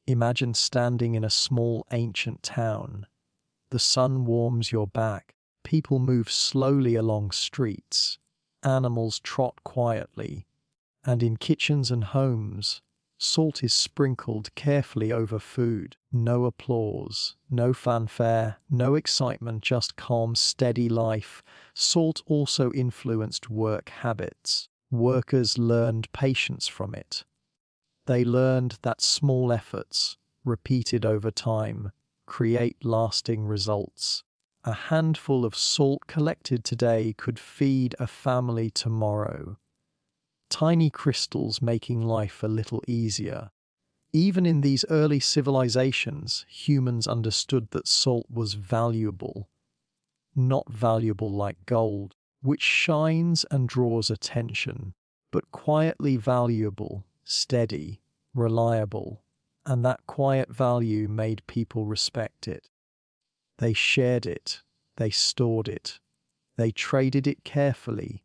Imagine standing in a small ancient town. The sun warms your back. people move slowly along streets, animals trot quietly, and in kitchens and homes, salt is sprinkled carefully over food. No applause, no fanfare, no excitement, just calm, steady life. Salt also influenced work habits. Workers learned patience from it. They learned that small efforts, repeated over time, create lasting results. A handful of salt collected today could feed a family tomorrow. Tiny crystals making life a little easier. Even in these early civilizations, humans understood that salt was valuable, not valuable like gold, which shines and draws attention, but quietly valuable, steady, reliable, and that quiet value made people respect it. They shared it, they stored it, they traded it carefully.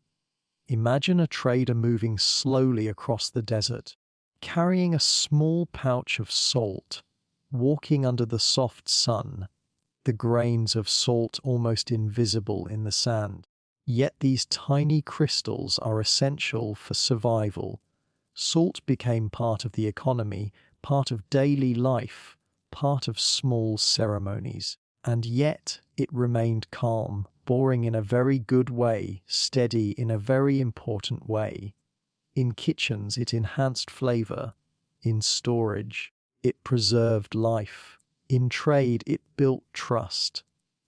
Imagine a trader moving slowly across the desert, carrying a small pouch of salt, walking under the soft sun, the grains of salt almost invisible in the sand. Yet these tiny crystals are essential for survival. Salt became part of the economy, part of daily life, part of small ceremonies. And yet it remained calm, boring in a very good way, steady in a very important way. In kitchens it enhanced flavor. In storage it preserved life. In trade it built trust.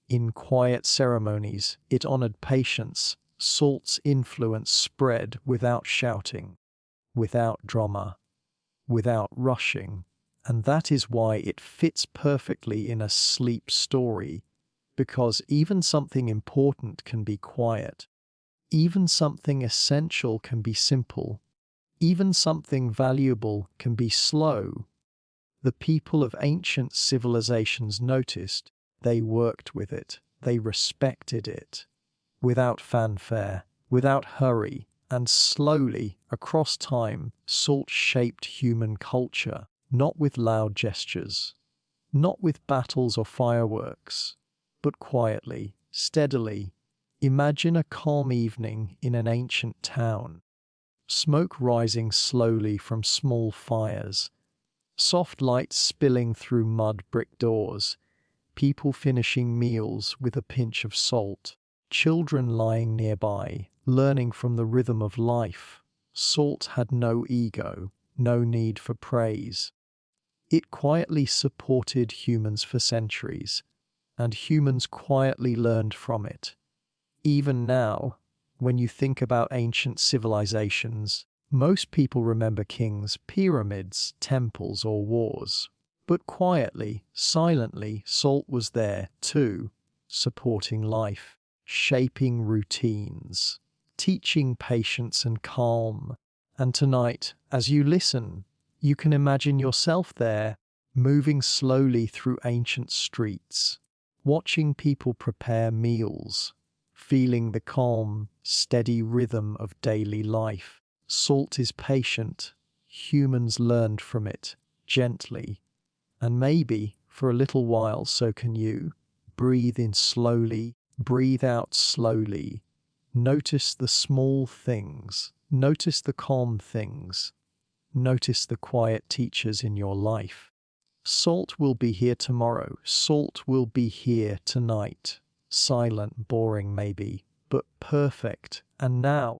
In quiet ceremonies it honored patience. Salt's influence spread without shouting, without drama, without rushing. And that is why it fits perfectly in a sleep story, because even something important can be quiet. Even something essential can be simple. Even something valuable can be slow. The people of ancient civilizations noticed, they worked with it, they respected it. Without fanfare, without hurry, and slowly, across time, salt shaped human culture, not with loud gestures, not with battles or fireworks, but quietly, steadily. Imagine a calm evening in an ancient town. Smoke rising slowly from small fires, soft light spilling through mud brick doors, people finishing meals with a pinch of salt, children lying nearby, learning from the rhythm of life. Salt had no ego, no need for praise. It quietly supported humans for centuries, and humans quietly learned from it. Even now, when you think about ancient civilizations, most people remember kings, pyramids, temples, or wars. But quietly, silently, salt was there too, supporting life, shaping routines, teaching patience and calm. And tonight, as you listen, you can imagine yourself there, moving slowly through ancient streets, watching people prepare meals, feeling the calm, steady rhythm of daily life. Salt is patient. Humans learned from it, gently. And maybe, for a little while, so can you. Breathe in slowly, breathe out slowly. Notice the small things. Notice the calm things. Notice the quiet teachers in your life. Salt will be here tomorrow. Salt will be here tonight. Silent, boring maybe, but perfect. And now,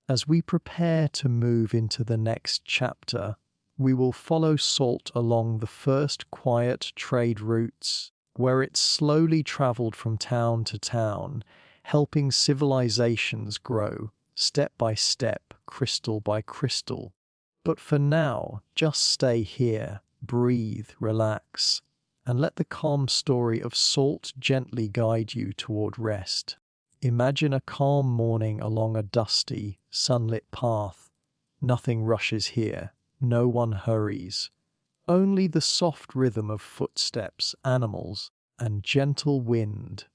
as we prepare to move into the next chapter, we will follow salt along the first quiet trade routes, where it slowly traveled from town to town, helping civilizations grow, step by step, crystal by crystal. But for now, just stay here, breathe, relax, and let the calm story of salt gently guide you toward rest. Imagine a calm morning along a dusty, sunlit path. Nothing rushes here, no one hurries. Only the soft rhythm of footsteps, animals, and gentle wind.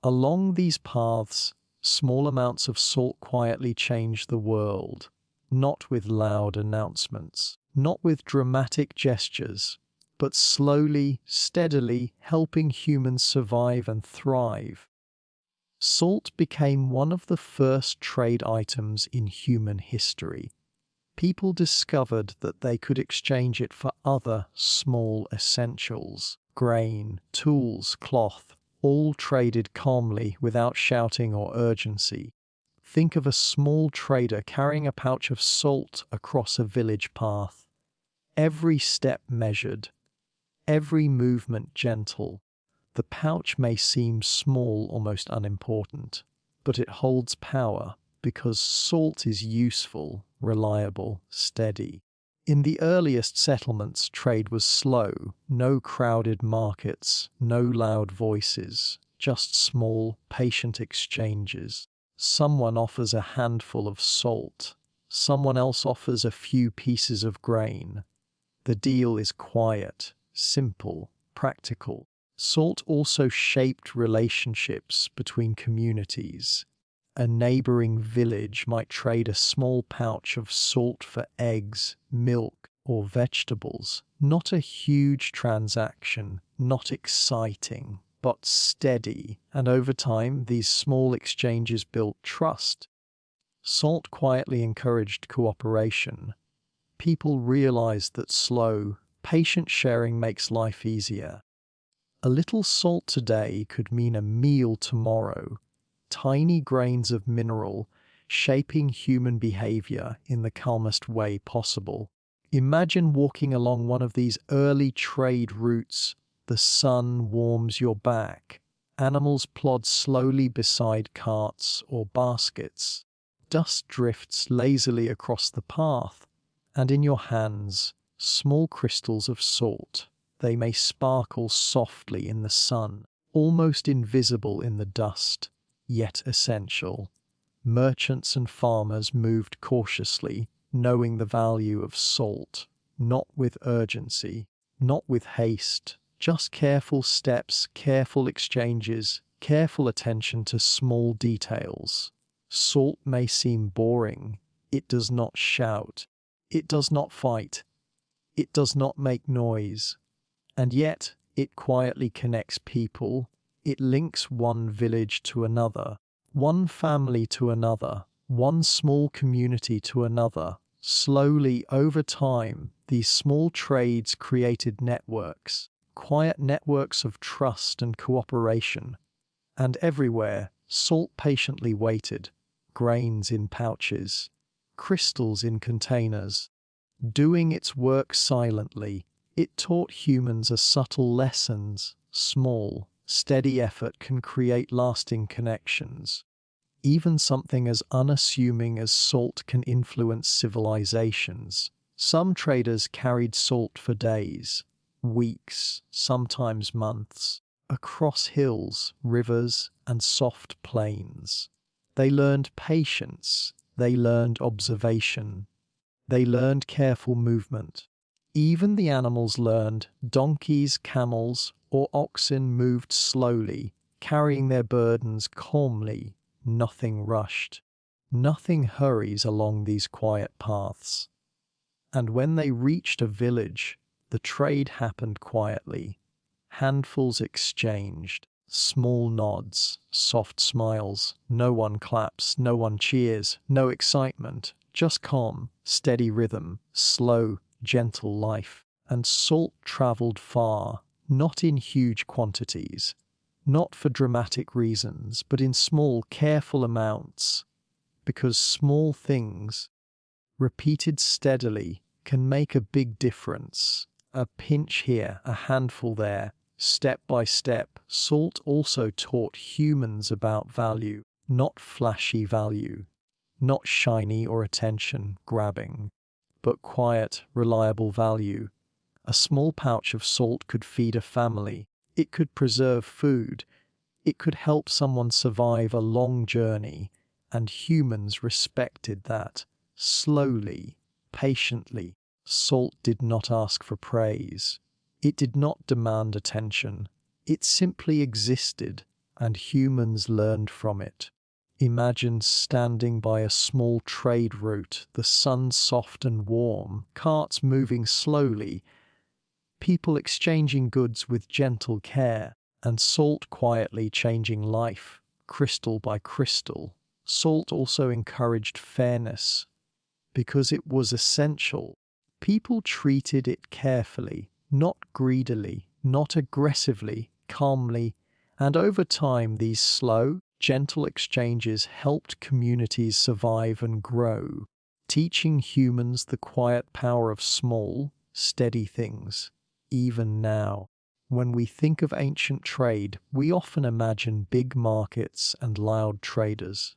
Along these paths, small amounts of salt quietly change the world, not with loud announcements, not with dramatic gestures, but slowly, steadily helping humans survive and thrive. Salt became one of the first trade items in human history. People discovered that they could exchange it for other small essentials: grain, tools, cloth, all traded calmly without shouting or urgency. Think of a small trader carrying a pouch of salt across a village path. Every step measured, every movement gentle. The pouch may seem small, almost unimportant, but it holds power because salt is useful, reliable, steady. In the earliest settlements, trade was slow, no crowded markets, no loud voices, just small, patient exchanges. Someone offers a handful of salt, someone else offers a few pieces of grain. The deal is quiet, simple, practical. Salt also shaped relationships between communities. A neighboring village might trade a small pouch of salt for eggs, milk, or vegetables. Not a huge transaction, not exciting, but steady. And over time, these small exchanges built trust. Salt quietly encouraged cooperation. People realized that slow, patient sharing makes life easier. A little salt today could mean a meal tomorrow. Tiny grains of mineral shaping human behavior in the calmest way possible. Imagine walking along one of these early trade routes. The sun warms your back. Animals plod slowly beside carts or baskets. Dust drifts lazily across the path, and in your hands, small crystals of salt. They may sparkle softly in the sun, almost invisible in the dust, yet essential. Merchants and farmers moved cautiously, knowing the value of salt, not with urgency, not with haste, just careful steps, careful exchanges, careful attention to small details. Salt may seem boring. It does not shout. It does not fight. It does not make noise. And yet, it quietly connects people. It links one village to another, one family to another, one small community to another. Slowly, over time, these small trades created networks, quiet networks of trust and cooperation. And everywhere, salt patiently waited, grains in pouches, crystals in containers, doing its work silently. It taught humans a subtle lessons. Small, steady effort can create lasting connections. Even something as unassuming as salt can influence civilizations. Some traders carried salt for days, weeks, sometimes months, across hills, rivers, and soft plains. They learned patience. They learned observation. They learned careful movement. Even the animals learned. Donkeys, camels, or oxen moved slowly, carrying their burdens calmly. Nothing rushed. Nothing hurries along these quiet paths. And when they reached a village, the trade happened quietly. Handfuls exchanged, small nods, soft smiles. No one claps, no one cheers, no excitement, just calm, steady rhythm, slow, gentle life. And salt traveled far, not in huge quantities, not for dramatic reasons, but in small, careful amounts, because small things, repeated steadily, can make a big difference. A pinch here, a handful there, step by step. Salt also taught humans about value, not flashy value, not shiny or attention grabbing, but quiet, reliable value. A small pouch of salt could feed a family. It could preserve food. It could help someone survive a long journey, and humans respected that. Slowly, patiently. Salt did not ask for praise. It did not demand attention. It simply existed, and humans learned from it. Imagine standing by a small trade route, the sun soft and warm, carts moving slowly, people exchanging goods with gentle care, and salt quietly changing life. crystal by crystal. Salt also encouraged fairness because it was essential. People treated it carefully, not greedily, not aggressively, calmly, and over time these slow, gentle exchanges helped communities survive and grow, teaching humans the quiet power of small, steady things. Even now, when we think of ancient trade, we often imagine big markets and loud traders.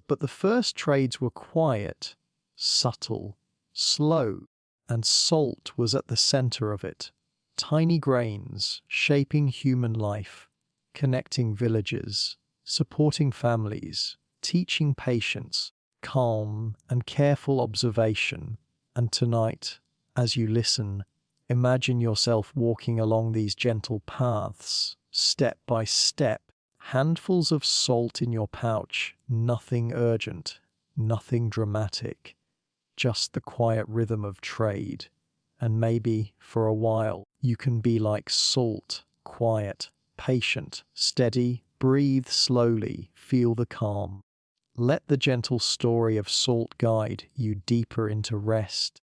But the first trades were quiet, subtle, slow, and salt was at the center of it. Tiny grains shaping human life, connecting villages, supporting families, teaching patience, calm and careful observation. And tonight, as you listen, imagine yourself walking along these gentle paths, step by step, handfuls of salt in your pouch, nothing urgent, nothing dramatic, just the quiet rhythm of trade. And maybe, for a while, you can be like salt, quiet, patient, steady, breathe slowly, feel the calm. Let the gentle story of salt guide you deeper into rest.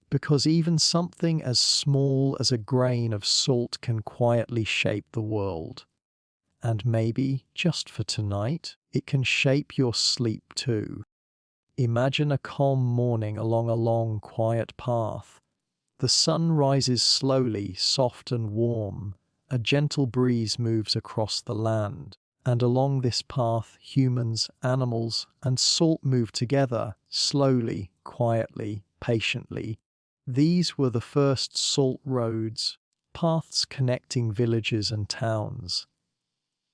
Because even something as small as a grain of salt can quietly shape the world. And maybe, just for tonight, it can shape your sleep too. Imagine a calm morning along a long, quiet path. The sun rises slowly, soft and warm. A gentle breeze moves across the land. And along this path, humans, animals, and salt move together, slowly, quietly, patiently. These were the first salt roads, paths connecting villages and towns.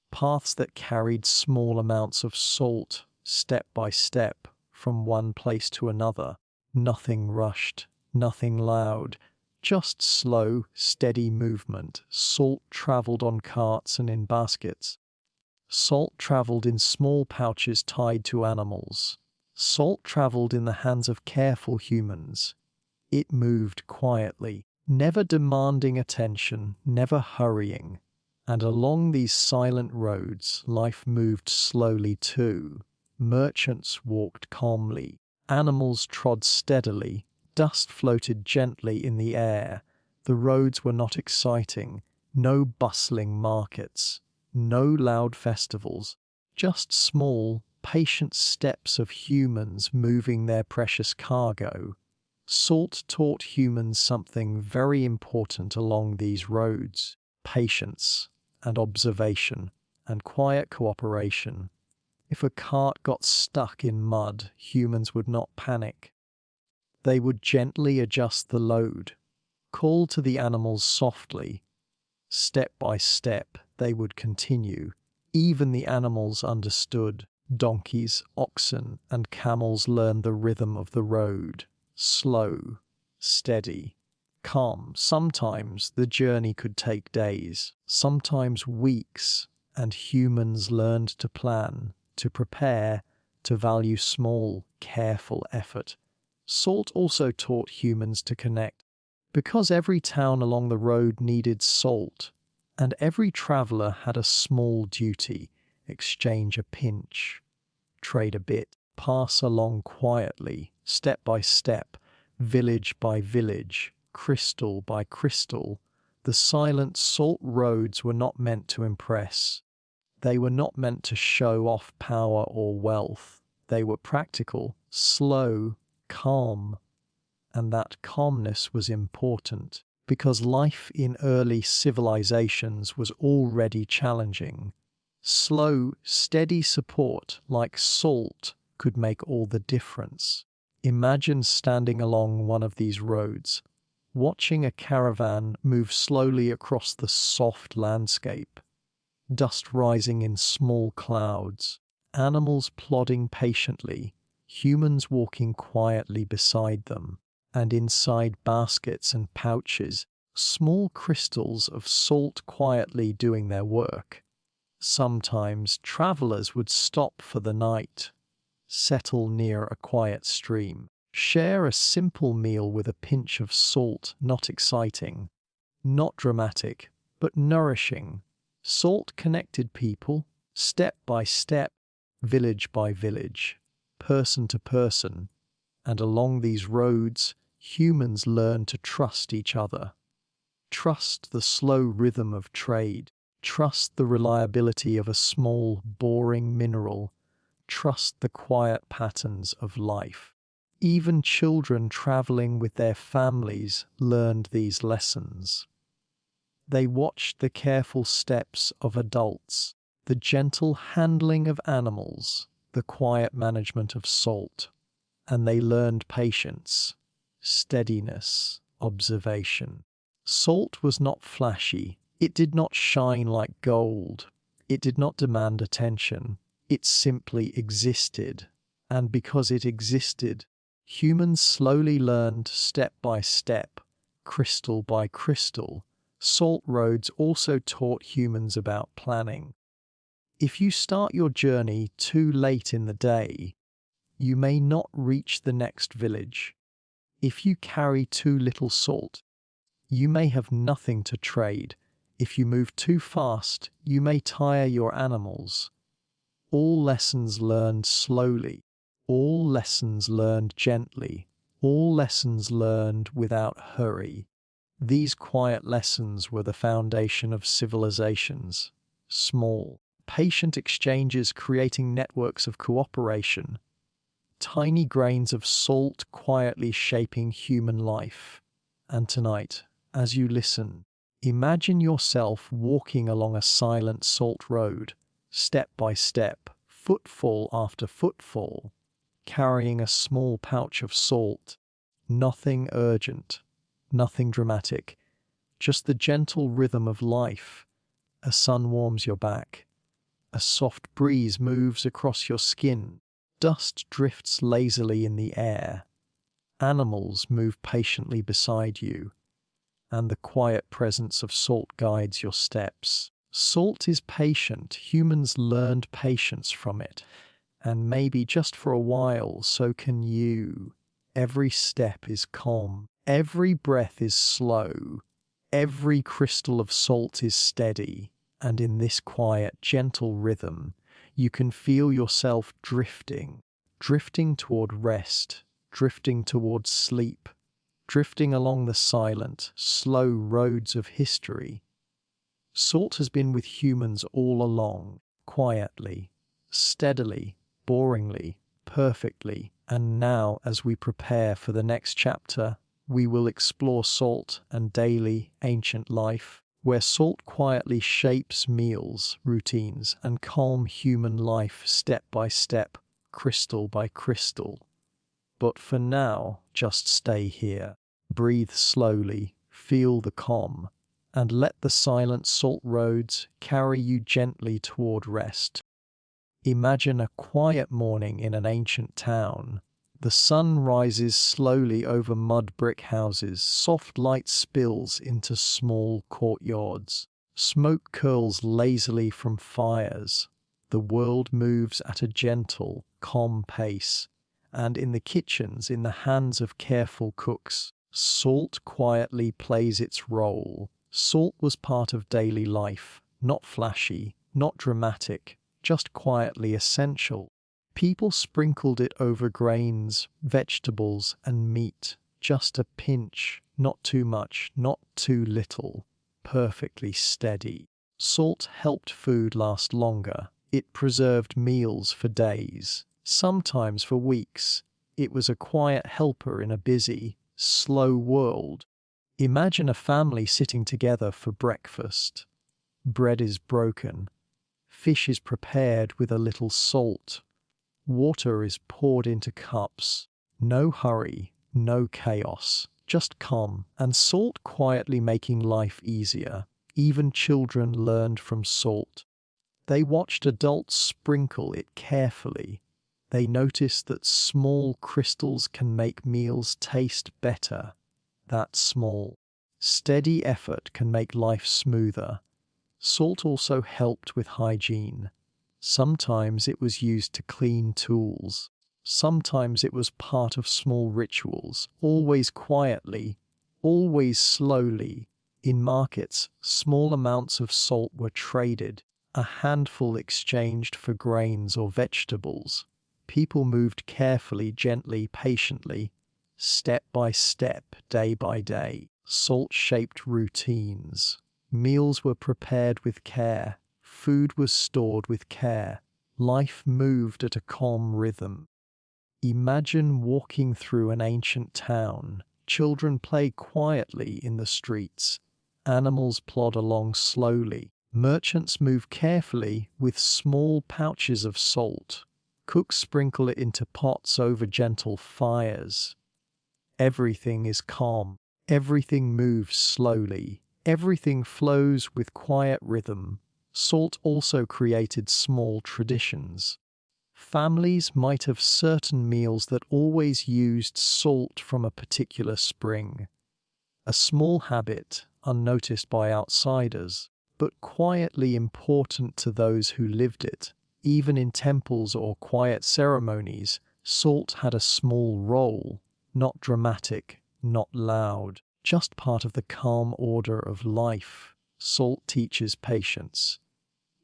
Paths that carried small amounts of salt, step by step, from one place to another. Nothing rushed, nothing loud, just slow, steady movement. Salt traveled on carts and in baskets. Salt traveled in small pouches tied to animals. Salt traveled in the hands of careful humans. It moved quietly, never demanding attention, never hurrying. And along these silent roads, life moved slowly too. Merchants walked calmly. Animals trod steadily. Dust floated gently in the air. The roads were not exciting. No bustling markets. No loud festivals. Just small, patient steps of humans moving their precious cargo. Salt taught humans something very important along these roads: patience and observation and quiet cooperation. If a cart got stuck in mud, humans would not panic. They would gently adjust the load, call to the animals softly. Step by step, they would continue. Even the animals understood. Donkeys, oxen, and camels learned the rhythm of the road. Slow, steady, calm. Sometimes the journey could take days, sometimes weeks, and humans learned to plan, to prepare, to value small, careful effort. Salt also taught humans to connect, because every town along the road needed salt, and every traveler had a small duty: exchange a pinch, trade a bit, pass along quietly, step by step, village by village, crystal by crystal. The silent salt roads were not meant to impress. They were not meant to show off power or wealth. They were practical, slow, calm. And that calmness was important, because life in early civilizations was already challenging. Slow, steady support, like salt, could make all the difference. Imagine standing along one of these roads, watching a caravan move slowly across the soft landscape, dust rising in small clouds, animals plodding patiently, humans walking quietly beside them, and inside baskets and pouches, small crystals of salt quietly doing their work. Sometimes travelers would stop for the night, settle near a quiet stream, share a simple meal with a pinch of salt. Not exciting, not dramatic, but nourishing. Salt connected people, step by step, village by village, person to person, and along these roads, humans learn to trust each other. Trust the slow rhythm of trade. Trust the reliability of a small, boring mineral. Trust the quiet patterns of life. Even children traveling with their families learned these lessons. They watched the careful steps of adults, the gentle handling of animals, the quiet management of salt, and they learned patience, steadiness, observation. Salt was not flashy. It did not shine like gold. It did not demand attention. It simply existed. And because it existed, humans slowly learned step by step, crystal by crystal. Salt roads also taught humans about planning. If you start your journey too late in the day, you may not reach the next village. If you carry too little salt, you may have nothing to trade. If you move too fast, you may tire your animals. All lessons learned slowly. All lessons learned gently. All lessons learned without hurry. These quiet lessons were the foundation of civilizations. Small, patient exchanges creating networks of cooperation. Tiny grains of salt quietly shaping human life. And tonight, as you listen, imagine yourself walking along a silent salt road, step by step, footfall after footfall, carrying a small pouch of salt. Nothing urgent, nothing dramatic, just the gentle rhythm of life. A sun warms your back. A soft breeze moves across your skin. Dust drifts lazily in the air. Animals move patiently beside you, and the quiet presence of salt guides your steps. Salt is patient. Humans learned patience from it, and maybe just for a while, so can you. Every step is calm. Every breath is slow. Every crystal of salt is steady, and in this quiet, gentle rhythm, you can feel yourself drifting toward rest, drifting towards sleep, drifting along the silent, slow roads of history. Salt has been with humans all along, quietly, steadily, boringly, perfectly, and now, as we prepare for the next chapter, we will explore salt and daily, ancient life, where salt quietly shapes meals, routines, and calm human life step by step, crystal by crystal. But for now, just stay here. Breathe slowly, feel the calm, and let the silent salt roads carry you gently toward rest. Imagine a quiet morning in an ancient town. The sun rises slowly over mud brick houses. Soft light spills into small courtyards. Smoke curls lazily from fires. The world moves at a gentle, calm pace. And in the kitchens, in the hands of careful cooks, salt quietly plays its role. Salt was part of daily life, not flashy, not dramatic, just quietly essential. People sprinkled it over grains, vegetables, and meat. Just a pinch, not too much, not too little, perfectly steady. Salt helped food last longer. It preserved meals for days, sometimes for weeks. It was a quiet helper in a busy, slow world. Imagine a family sitting together for breakfast. Bread is broken. Fish is prepared with a little salt. Water is poured into cups. No hurry, no chaos, just calm, and salt quietly making life easier. Even children learned from salt. They watched adults sprinkle it carefully. They noticed that small crystals can make meals taste better. That small, steady effort can make life smoother. Salt also helped with hygiene. Sometimes it was used to clean tools. Sometimes it was part of small rituals, always quietly, always slowly. In markets, small amounts of salt were traded. A handful exchanged for grains or vegetables. People moved carefully, gently, patiently, step by step, day by day. Salt-shaped routines. Meals were prepared with care. Food was stored with care. Life moved at a calm rhythm. Imagine walking through an ancient town. Children play quietly in the streets. Animals plod along slowly. Merchants move carefully with small pouches of salt. Cooks sprinkle it into pots over gentle fires. Everything is calm. Everything moves slowly. Everything flows with quiet rhythm. Salt also created small traditions. Families might have certain meals that always used salt from a particular spring. A small habit, unnoticed by outsiders, but quietly important to those who lived it. Even in temples or quiet ceremonies, salt had a small role, not dramatic, not loud, just part of the calm order of life. Salt teaches patience.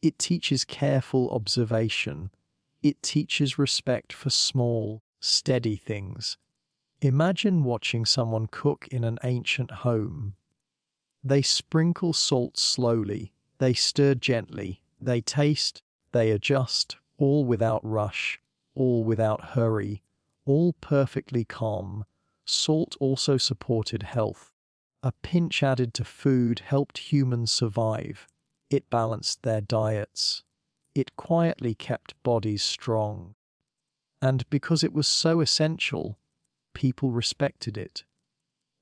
It teaches careful observation. It teaches respect for small, steady things. Imagine watching someone cook in an ancient home. They sprinkle salt slowly, they stir gently, they taste, they adjust, all without rush, all without hurry, all perfectly calm. Salt also supported health. A pinch added to food helped humans survive. It balanced their diets. It quietly kept bodies strong. And because it was so essential, people respected it.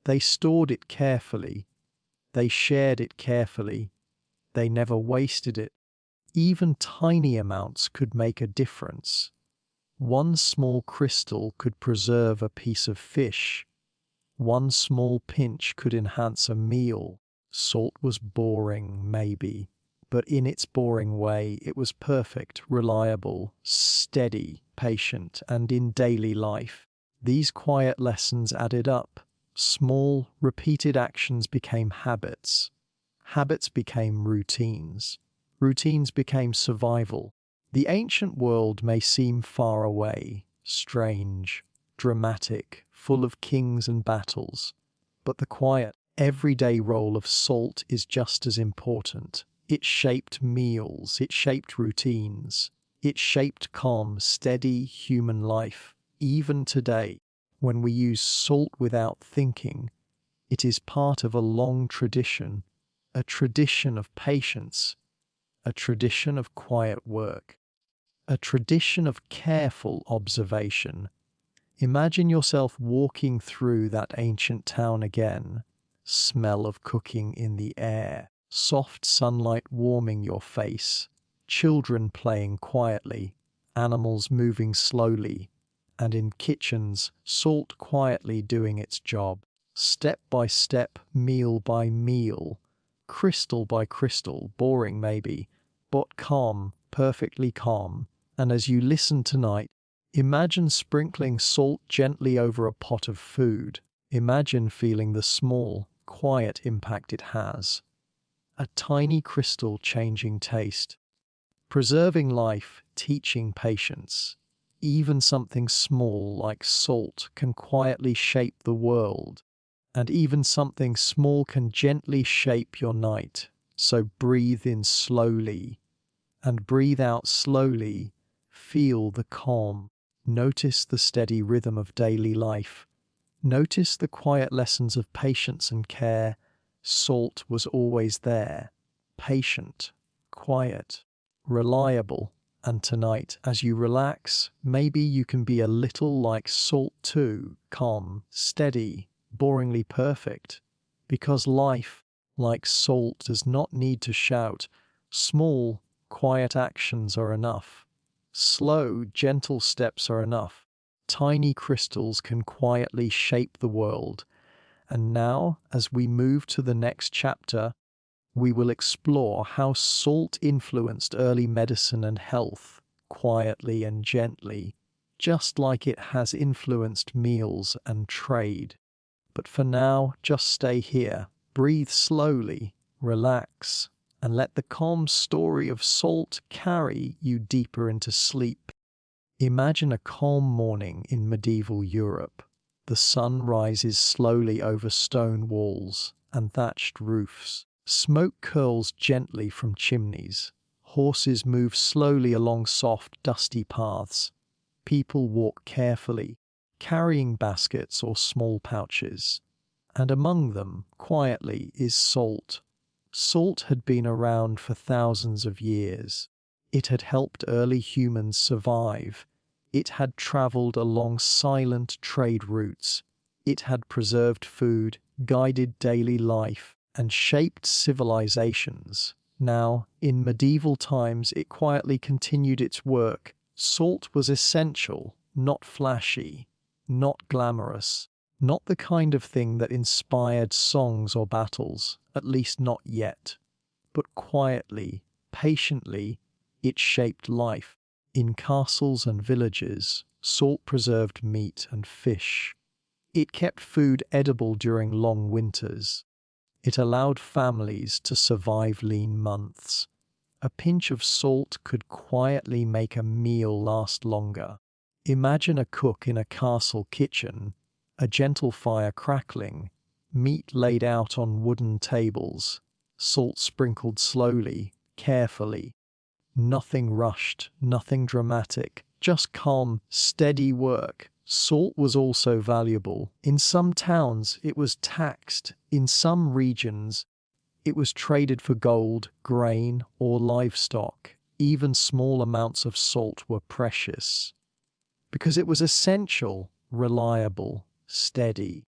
They stored it carefully. They shared it carefully. They never wasted it. Even tiny amounts could make a difference. One small crystal could preserve a piece of fish. One small pinch could enhance a meal. Salt was boring, maybe, but in its boring way, it was perfect, reliable, steady, patient, and in daily life. These quiet lessons added up. Small, repeated actions became habits. Habits became routines. Routines became survival. The ancient world may seem far away, strange, dramatic, full of kings and battles, but the quiet, everyday role of salt is just as important. It shaped meals, it shaped routines, it shaped calm, steady human life. Even today, when we use salt without thinking, it is part of a long tradition, a tradition of patience, a tradition of quiet work, a tradition of careful observation. Imagine yourself walking through that ancient town again, smell of cooking in the air, soft sunlight warming your face, children playing quietly, animals moving slowly, and in kitchens, salt quietly doing its job, step by step, meal by meal, crystal by crystal, boring maybe, but calm, perfectly calm. And as you listen tonight, imagine sprinkling salt gently over a pot of food. Imagine feeling the small, quiet impact it has. A tiny crystal changing taste. Preserving life, teaching patience. Even something small like salt can quietly shape the world. And even something small can gently shape your night. So breathe in slowly and breathe out slowly. Feel the calm. Notice the steady rhythm of daily life. Notice the quiet lessons of patience and care. Salt was always there. Patient, quiet, reliable. And tonight, as you relax, maybe you can be a little like salt too, calm, steady, boringly perfect. Because life, like salt, does not need to shout. Small, quiet actions are enough. Slow, gentle steps are enough. Tiny crystals can quietly shape the world. And now, as we move to the next chapter, we will explore how salt influenced early medicine and health, quietly and gently, just like it has influenced meals and trade. But for now, just stay here, breathe slowly, relax, and let the calm story of salt carry you deeper into sleep. Imagine a calm morning in medieval Europe. The sun rises slowly over stone walls and thatched roofs. Smoke curls gently from chimneys. Horses move slowly along soft, dusty paths. People walk carefully, carrying baskets or small pouches. And among them, quietly, is salt. Salt had been around for thousands of years. It had helped early humans survive. It had traveled along silent trade routes. It had preserved food, guided daily life, and shaped civilizations. Now, in medieval times, it quietly continued its work. Salt was essential, not flashy, not glamorous, not the kind of thing that inspired songs or battles, at least not yet. But quietly, patiently, it shaped life. In castles and villages, salt preserved meat and fish. It kept food edible during long winters. It allowed families to survive lean months. A pinch of salt could quietly make a meal last longer. Imagine a cook in a castle kitchen, a gentle fire crackling, meat laid out on wooden tables, salt sprinkled slowly, carefully. Nothing rushed, nothing dramatic, just calm, steady work. Salt was also valuable. In some towns, it was taxed. In some regions, it was traded for gold, grain, or livestock. Even small amounts of salt were precious. Because it was essential, reliable, steady.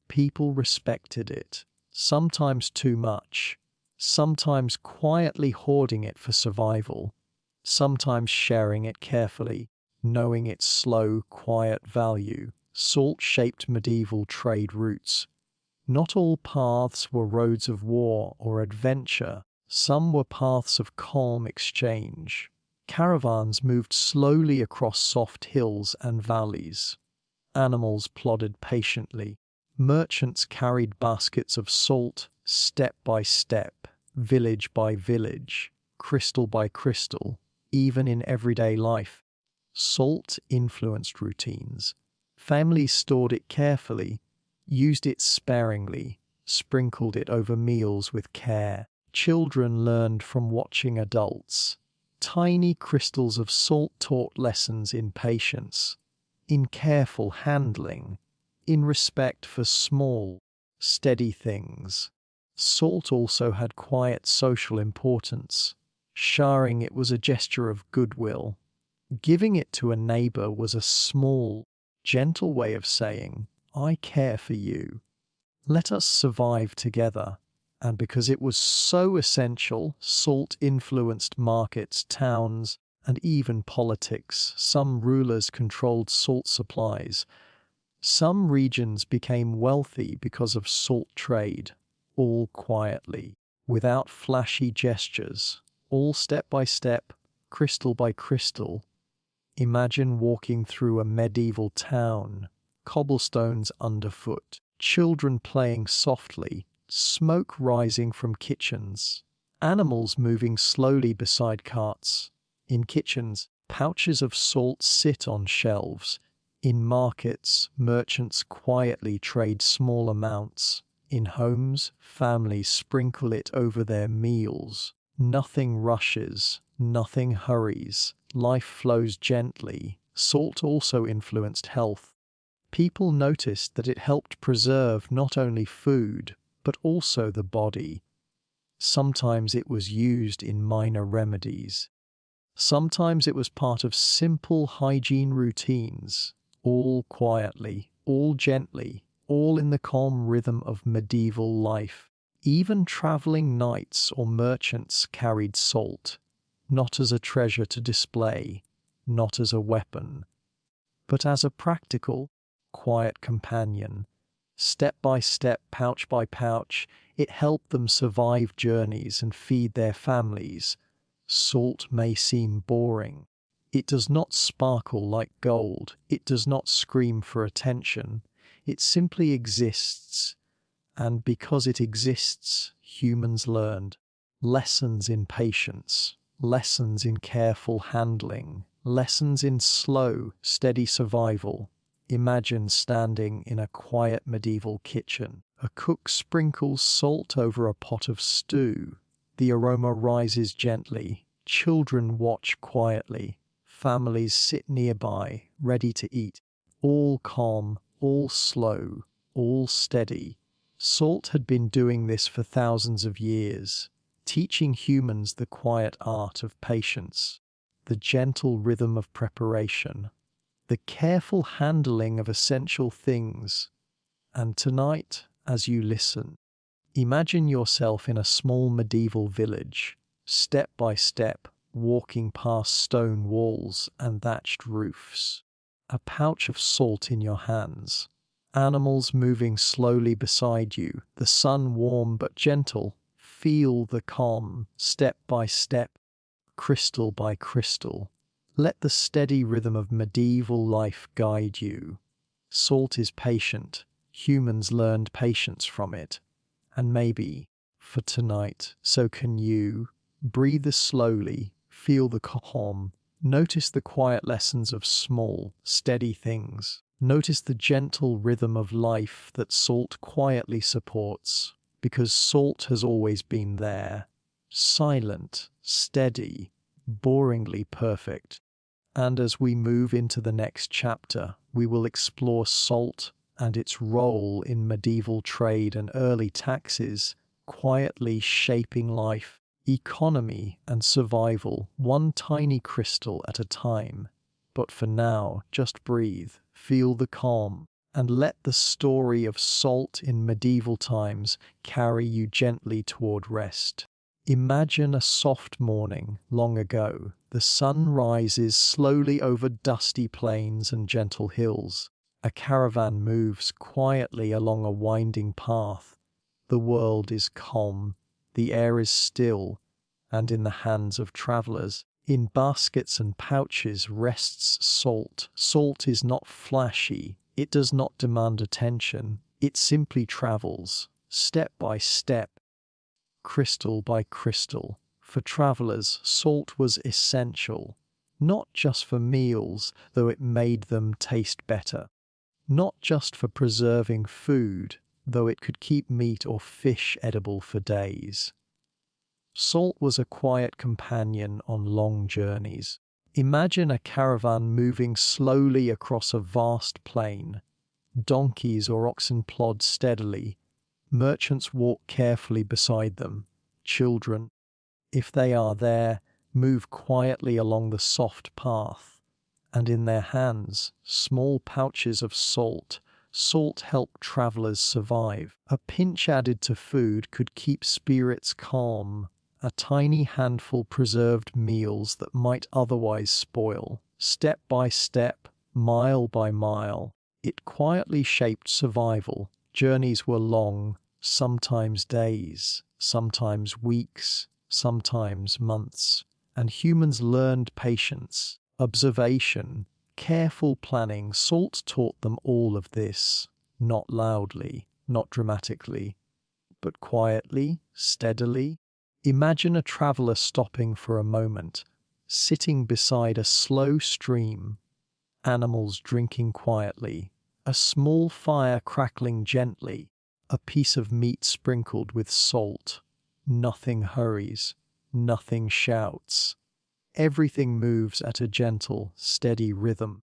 People respected it, sometimes too much, sometimes quietly hoarding it for survival, sometimes sharing it carefully, knowing its slow, quiet value. Salt shaped medieval trade routes. Not all paths were roads of war or adventure. Some were paths of calm exchange. Caravans moved slowly across soft hills and valleys. Animals plodded patiently. Merchants carried baskets of salt, step by step, village by village, crystal by crystal. Even in everyday life, salt influenced routines. Families stored it carefully, used it sparingly, sprinkled it over meals with care. Children learned from watching adults. Tiny crystals of salt taught lessons in patience, in careful handling, in respect for small, steady things. Salt also had quiet social importance. Sharing it was a gesture of goodwill. Giving it to a neighbor was a small, gentle way of saying, "I care for you. Let us survive together." And because it was so essential, salt influenced markets, towns, and even politics. Some rulers controlled salt supplies. Some regions became wealthy because of salt trade, all quietly, without flashy gestures, all step by step, crystal by crystal. Imagine walking through a medieval town, cobblestones underfoot, children playing softly, smoke rising from kitchens, animals moving slowly beside carts. In kitchens, pouches of salt sit on shelves. In markets, merchants quietly trade small amounts. In homes, families sprinkle it over their meals. Nothing rushes, nothing hurries. Life flows gently. Salt also influenced health. People noticed that it helped preserve not only food, but also the body. Sometimes it was used in minor remedies. Sometimes it was part of simple hygiene routines, all quietly, all gently, all in the calm rhythm of medieval life. Even traveling knights or merchants carried salt, not as a treasure to display, not as a weapon, but as a practical, quiet companion. Step by step, pouch by pouch, it helped them survive journeys and feed their families. Salt may seem boring. It does not sparkle like gold. It does not scream for attention. It simply exists. And because it exists, humans learned. lessons in patience, lessons in careful handling, lessons in slow, steady survival. Imagine standing in a quiet medieval kitchen. A cook sprinkles salt over a pot of stew. The aroma rises gently. Children watch quietly. Families sit nearby, ready to eat. All calm, all slow, all steady. Salt had been doing this for thousands of years, teaching humans the quiet art of patience, the gentle rhythm of preparation, the careful handling of essential things. And tonight, as you listen, imagine yourself in a small medieval village, step by step, walking past stone walls and thatched roofs, a pouch of salt in your hands, animals moving slowly beside you, the sun warm but gentle. Feel the calm, step by step, crystal by crystal. Let the steady rhythm of medieval life guide you. Salt is patient. Humans learned patience from it. And maybe, for tonight, so can you. Breathe slowly, feel the calm. Notice the quiet lessons of small, steady things. Notice the gentle rhythm of life that salt quietly supports, because salt has always been there. Silent, steady, boringly perfect. And as we move into the next chapter, we will explore salt and its role in medieval trade and early taxes, quietly shaping life, economy, and survival, one tiny crystal at a time. But for now, just breathe, feel the calm, and let the story of salt in medieval times carry you gently toward rest. Imagine a soft morning long ago. The sun rises slowly over dusty plains and gentle hills. A caravan moves quietly along a winding path. The world is calm, the air is still, and in the hands of travelers, in baskets and pouches, rests salt. Salt is not flashy, it does not demand attention, it simply travels, step by step, crystal by crystal. For travelers, salt was essential, not just for meals, though it made them taste better, not just for preserving food, though it could keep meat or fish edible for days. Salt was a quiet companion on long journeys. Imagine a caravan moving slowly across a vast plain. Donkeys or oxen plod steadily. Merchants walk carefully beside them. Children, if they are there, move quietly along the soft path. And in their hands, small pouches of salt. Salt helped travelers survive. A pinch added to food could keep spirits calm. A tiny handful preserved meals that might otherwise spoil. Step by step, mile by mile, it quietly shaped survival. Journeys were long, sometimes days, sometimes weeks, sometimes months, and humans learned patience, observation, careful planning. Salt taught them all of this, not loudly, not dramatically, but quietly, steadily. Imagine a traveler stopping for a moment, sitting beside a slow stream, animals drinking quietly, a small fire crackling gently, a piece of meat sprinkled with salt. Nothing hurries, nothing shouts. Everything moves at a gentle, steady rhythm.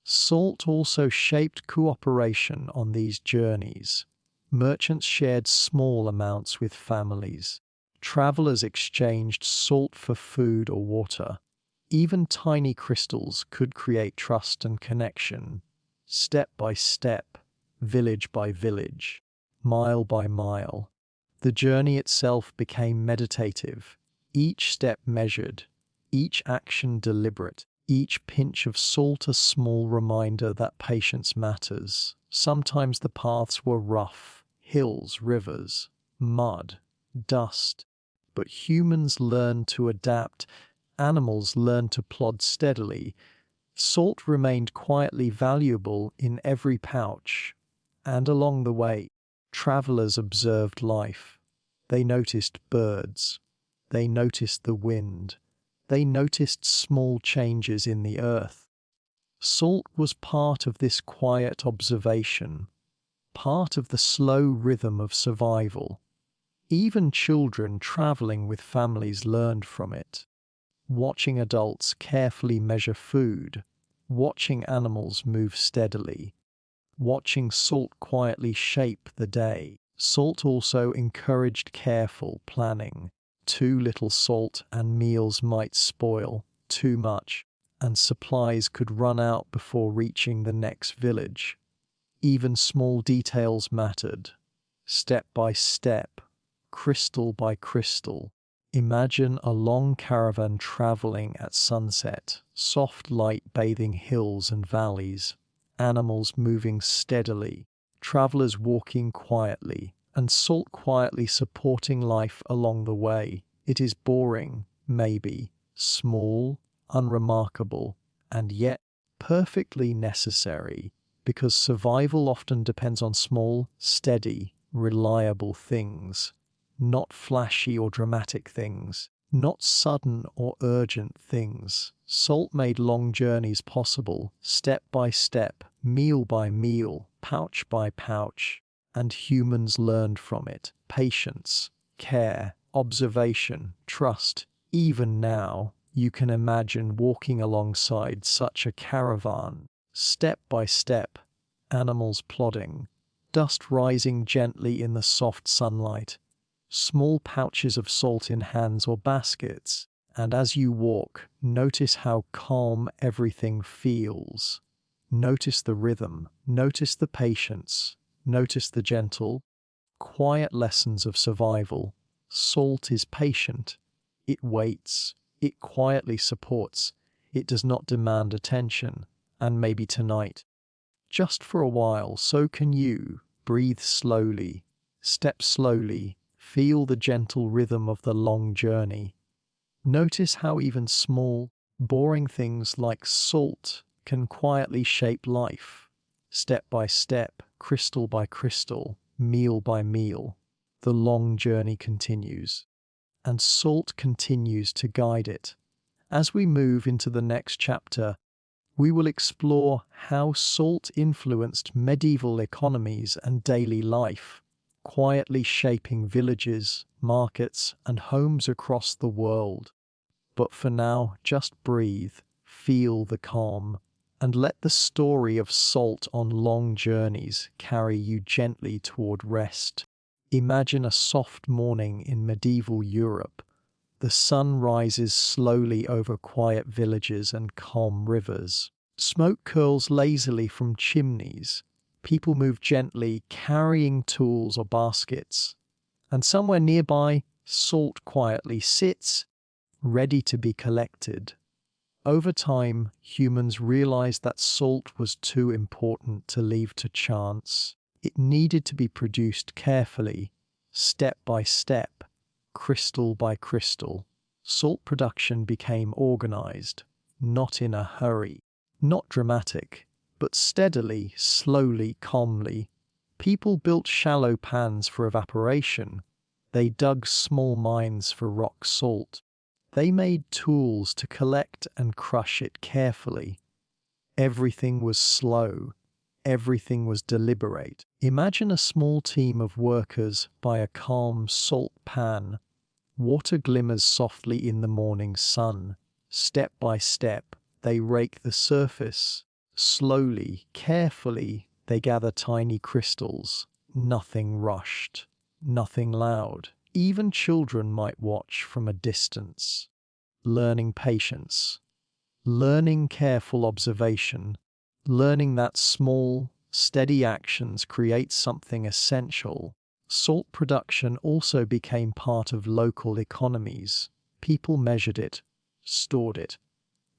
Salt also shaped cooperation on these journeys. Merchants shared small amounts with families. Travelers exchanged salt for food or water. Even tiny crystals could create trust and connection. Step by step, village by village, mile by mile, the journey itself became meditative, each step measured, each action deliberate, each pinch of salt a small reminder that patience matters. Sometimes the paths were rough, hills, rivers, mud, dust, but humans learned to adapt, animals learned to plod steadily. Salt remained quietly valuable in every pouch, and along the way, travelers observed life. They noticed birds, They noticed the wind. They noticed small changes in the earth. Salt was part of this quiet observation, part of the slow rhythm of survival. Even children traveling with families learned from it. Watching adults carefully measure food, watching animals move steadily, watching salt quietly shape the day. Salt also encouraged careful planning. Too little salt and meals might spoil, too much, and supplies could run out before reaching the next village. Even small details mattered. Step by step, crystal by crystal. Imagine a long caravan traveling at sunset, soft light bathing hills and valleys, animals moving steadily, travelers walking quietly, and salt quietly supporting life along the way. It is boring, maybe, small, unremarkable, and yet perfectly necessary, because survival often depends on small, steady, reliable things. Not flashy or dramatic things, not sudden or urgent things. Salt made long journeys possible, step by step, meal by meal, pouch by pouch, and humans learned from it. Patience, care, observation, trust. Even now, you can imagine walking alongside such a caravan, step by step, animals plodding, dust rising gently in the soft sunlight, small pouches of salt in hands or baskets, and as you walk, notice how calm everything feels. Notice the rhythm, notice the patience, notice the gentle, quiet lessons of survival. Salt is patient. It waits. It quietly supports. It does not demand attention. And maybe tonight, just for a while, so can you. Breathe slowly, step slowly, feel the gentle rhythm of the long journey. Notice how even small, boring things like salt can quietly shape life. Step by step, crystal by crystal, meal by meal, the long journey continues, and salt continues to guide it. As we move into the next chapter, we will explore how salt influenced medieval economies and daily life, quietly shaping villages, markets, and homes across the world. But for now, just breathe, feel the calm, and let the story of salt on long journeys carry you gently toward rest. Imagine a soft morning in medieval Europe. The sun rises slowly over quiet villages and calm rivers. Smoke curls lazily from chimneys. People move gently, carrying tools or baskets. And somewhere nearby, salt quietly sits, ready to be collected. Over time, humans realized that salt was too important to leave to chance. It needed to be produced carefully, step by step, crystal by crystal. Salt production became organized, not in a hurry, not dramatic, but steadily, slowly, calmly. People built shallow pans for evaporation. They dug small mines for rock salt. They made tools to collect and crush it carefully. Everything was slow. Everything was deliberate. Imagine a small team of workers by a calm salt pan. Water glimmers softly in the morning sun. Step by step, they rake the surface. Slowly, carefully, they gather tiny crystals. Nothing rushed, nothing loud. Even children might watch from a distance. Learning patience, learning careful observation, learning that small, steady actions create something essential. Salt production also became part of local economies. People measured it, stored it,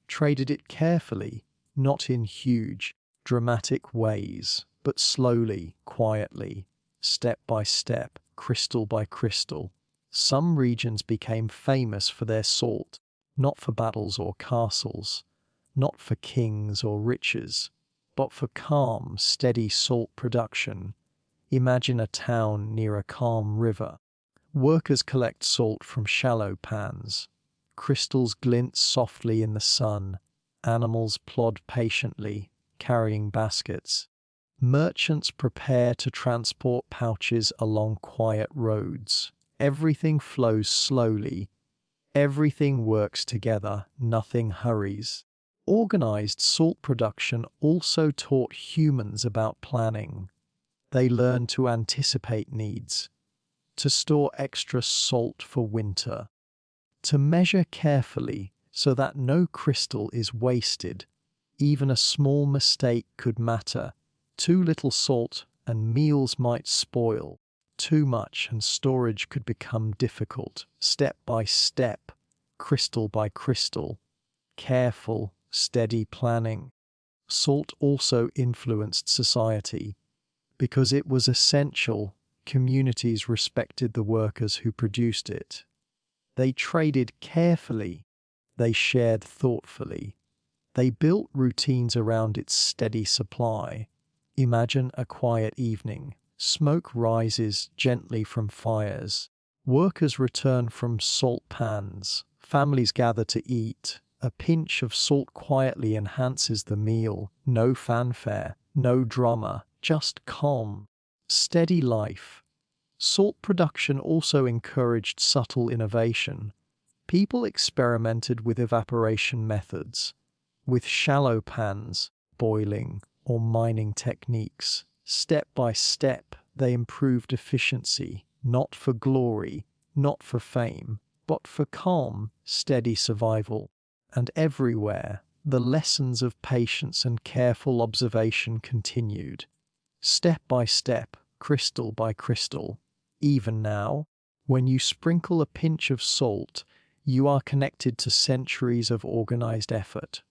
traded it carefully, not in huge, dramatic ways, but slowly, quietly, step by step, crystal by crystal. Some regions became famous for their salt, not for battles or castles, not for kings or riches, but for calm, steady salt production. Imagine a town near a calm river, Workers collect salt from shallow pans. Crystals glint softly in the sun. Animals plod patiently, carrying baskets. Merchants prepare to transport pouches along quiet roads. Everything flows slowly. Everything works together, nothing hurries. Organized salt production also taught humans about planning. They learned to anticipate needs, to store extra salt for winter, to measure carefully so that no crystal is wasted. Even a small mistake could matter. Too little salt and meals might spoil. Too much and storage could become difficult. Step by step, crystal by crystal. Careful, steady planning. Salt also influenced society. Because it was essential, communities respected the workers who produced it. They traded carefully. They shared thoughtfully. They built routines around its steady supply. Imagine a quiet evening. Smoke rises gently from fires. Workers return from salt pans. Families gather to eat. A pinch of salt quietly enhances the meal. No fanfare, no drama, just calm, steady life. Salt production also encouraged subtle innovation. People experimented with evaporation methods, with shallow pans, boiling, or mining techniques. Step by step, they improved efficiency, not for glory, not for fame, but for calm, steady survival. And everywhere, the lessons of patience and careful observation continued. Step by step, crystal by crystal. Even now, when you sprinkle a pinch of salt, you are connected to centuries of organized effort.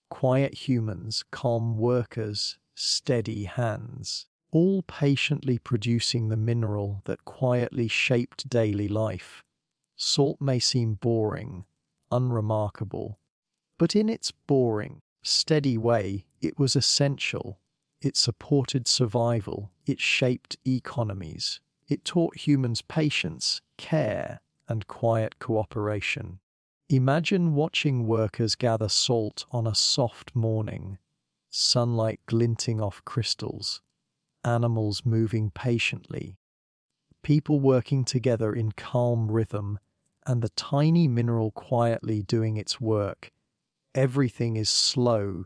Quiet humans, calm workers, steady hands, all patiently producing the mineral that quietly shaped daily life. Salt may seem boring, unremarkable, but in its boring, steady way, it was essential. It supported survival, it shaped economies, it taught humans patience, care, and quiet cooperation. Imagine watching workers gather salt on a soft morning, sunlight glinting off crystals, animals moving patiently, people working together in calm rhythm, and the tiny mineral quietly doing its work. Everything is slow,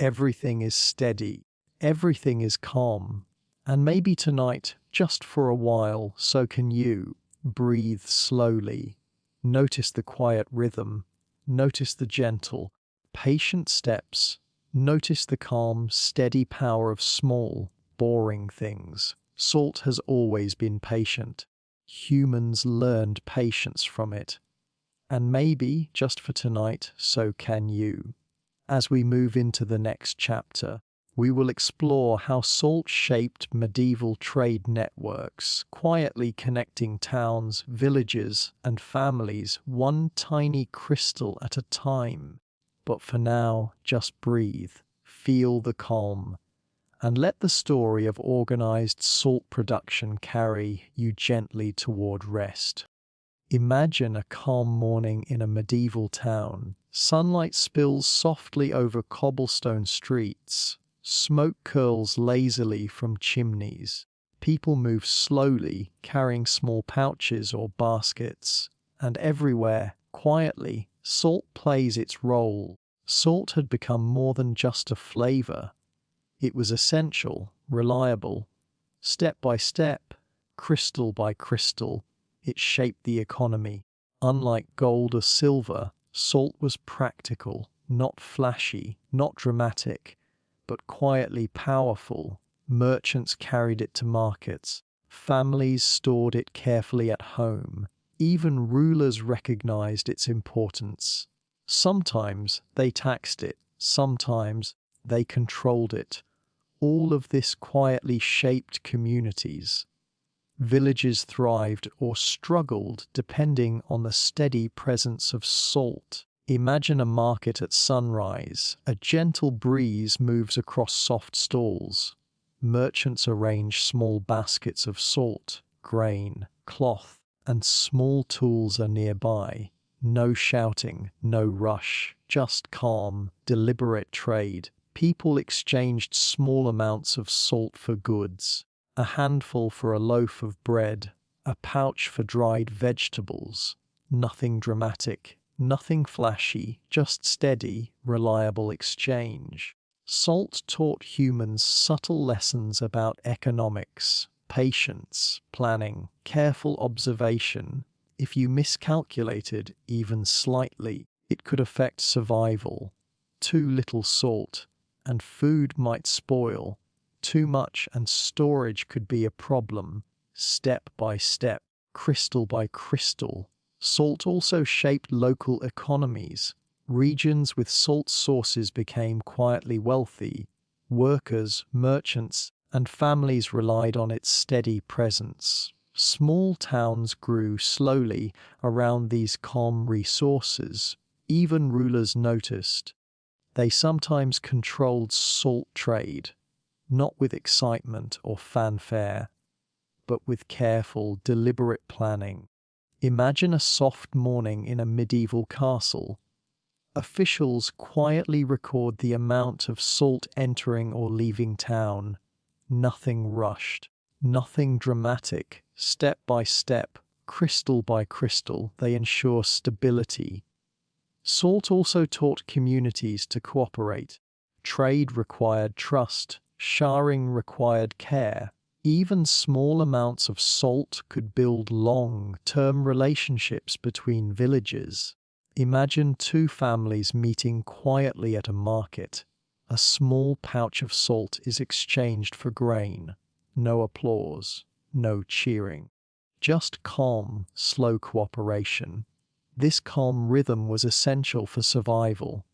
everything is steady, everything is calm. And maybe tonight, just for a while, so can you. Breathe slowly. Notice the quiet rhythm. Notice the gentle, patient steps. Notice the calm, steady power of small, boring things. Salt has always been patient. Humans learned patience from it. And maybe, just for tonight, so can you. As we move into the next chapter, we will explore how salt shaped medieval trade networks, quietly connecting towns, villages, and families, one tiny crystal at a time. But for now, just breathe, feel the calm, and let the story of organized salt production carry you gently toward rest. Imagine a calm morning in a medieval town. Sunlight spills softly over cobblestone streets. Smoke curls lazily from chimneys. People move slowly, carrying small pouches or baskets. And everywhere, quietly, salt plays its role. Salt had become more than just a flavor. It was essential, reliable. Step by step, crystal by crystal, it shaped the economy. Unlike gold or silver, salt was practical, not flashy, not dramatic, but quietly powerful. Merchants carried it to markets. Families stored it carefully at home. Even rulers recognized its importance. Sometimes they taxed it, sometimes they controlled it. All of this quietly shaped communities. Villages thrived or struggled depending on the steady presence of salt. Imagine a market at sunrise. A gentle breeze moves across soft stalls. Merchants arrange small baskets of salt, grain, cloth, and small tools are nearby. No shouting, no rush, just calm, deliberate trade. People exchanged small amounts of salt for goods, a handful for a loaf of bread, a pouch for dried vegetables. Nothing dramatic, nothing flashy, just steady, reliable exchange. Salt taught humans subtle lessons about economics, patience, planning, careful observation. If you miscalculated even slightly, it could affect survival. Too little salt, and food might spoil. Too much, and storage could be a problem. Step by step, crystal by crystal. Salt also shaped local economies. Regions with salt sources became quietly wealthy. Workers, merchants, and families relied on its steady presence. Small towns grew slowly around these calm resources. Even rulers noticed. They sometimes controlled salt trade, not with excitement or fanfare, but with careful, deliberate planning. Imagine a soft morning in a medieval castle. Officials quietly record the amount of salt entering or leaving town. Nothing rushed, nothing dramatic. Step by step, crystal by crystal, they ensure stability. Salt also taught communities to cooperate. Trade required trust, sharing required care. Even small amounts of salt could build long-term relationships between villages. Imagine two families meeting quietly at a market. A small pouch of salt is exchanged for grain. No applause, no cheering. Just calm, slow cooperation. This calm rhythm was essential for survival,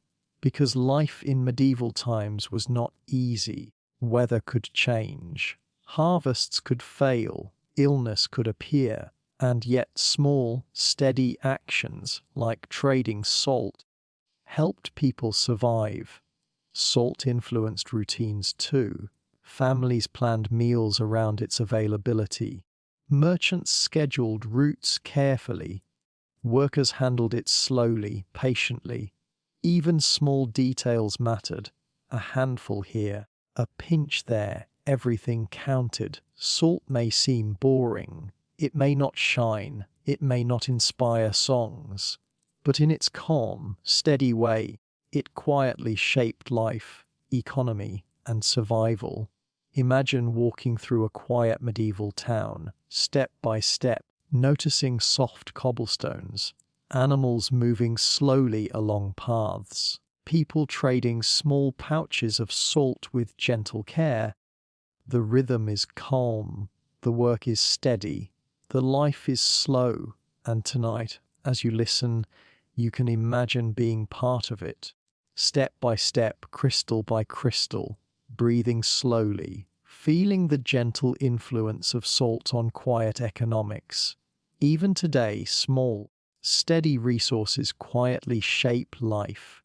because life in medieval times was not easy. Weather could change, harvests could fail, illness could appear, and yet small, steady actions like trading salt helped people survive. Salt influenced routines too. Families planned meals around its availability. Merchants scheduled routes carefully. Workers handled it slowly, patiently. Even small details mattered. A handful here, a pinch there, everything counted. Salt may seem boring. It may not shine. It may not inspire songs. But in its calm, steady way, it quietly shaped life, economy, and survival. Imagine walking through a quiet medieval town, step by step, noticing soft cobblestones, animals moving slowly along paths, people trading small pouches of salt with gentle care. The rhythm is calm, the work is steady, the life is slow, and tonight, as you listen, you can imagine being part of it. Step by step, crystal by crystal, breathing slowly, feeling the gentle influence of salt on quiet economics. Even today, small, steady resources quietly shape life.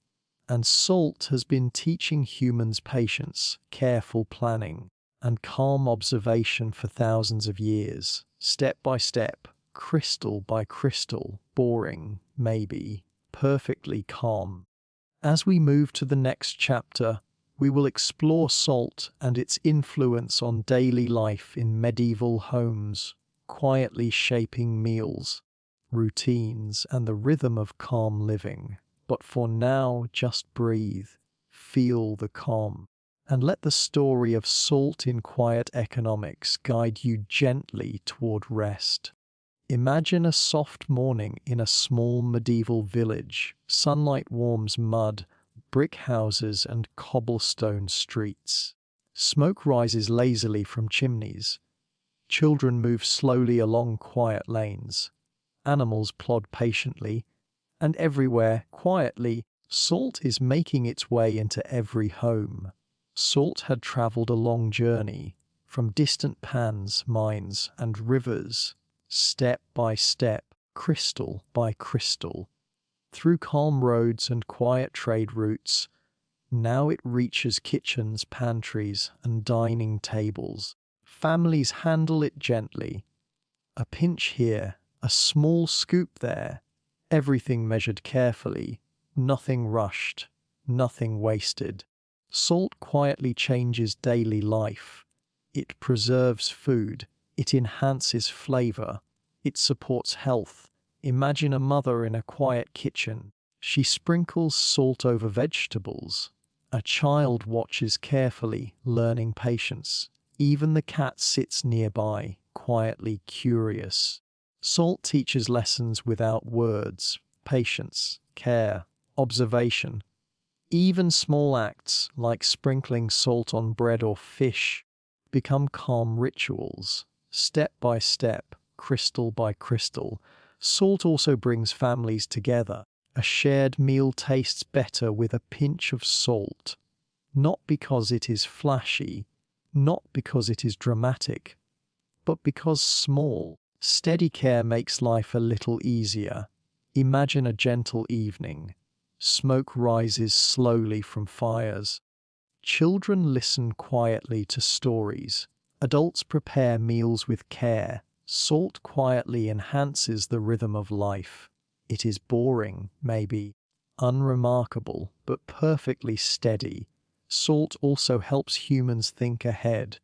And salt has been teaching humans patience, careful planning, and calm observation for thousands of years. Step by step, crystal by crystal, boring, maybe, perfectly calm. As we move to the next chapter, we will explore salt and its influence on daily life in medieval homes, quietly shaping meals, routines, and the rhythm of calm living. But for now, just breathe, feel the calm, and let the story of salt in quiet economics guide you gently toward rest. Imagine a soft morning in a small medieval village. Sunlight warms mud, brick houses, and cobblestone streets. Smoke rises lazily from chimneys. Children move slowly along quiet lanes. Animals plod patiently, and everywhere, quietly, salt is making its way into every home. Salt had traveled a long journey, from distant pans, mines, and rivers, step by step, crystal by crystal, through calm roads and quiet trade routes. Now it reaches kitchens, pantries, and dining tables. Families handle it gently. A pinch here, A small scoop there, everything measured carefully, nothing rushed, nothing wasted. Salt quietly changes daily life. It preserves food, it enhances flavor, it supports health. Imagine a mother in a quiet kitchen. She sprinkles salt over vegetables. A child watches carefully, learning patience. Even the cat sits nearby, quietly curious. Salt teaches lessons without words: patience, care, observation. Even small acts, like sprinkling salt on bread or fish, become calm rituals. Step by step, crystal by crystal, salt also brings families together. A shared meal tastes better with a pinch of salt. Not because it is flashy, not because it is dramatic, but because small, steady care makes life a little easier. Imagine a gentle evening. Smoke rises slowly from fires. Children listen quietly to stories. Adults prepare meals with care. Salt quietly enhances the rhythm of life. It is boring, maybe, unremarkable, but perfectly steady. Salt also helps humans think ahead.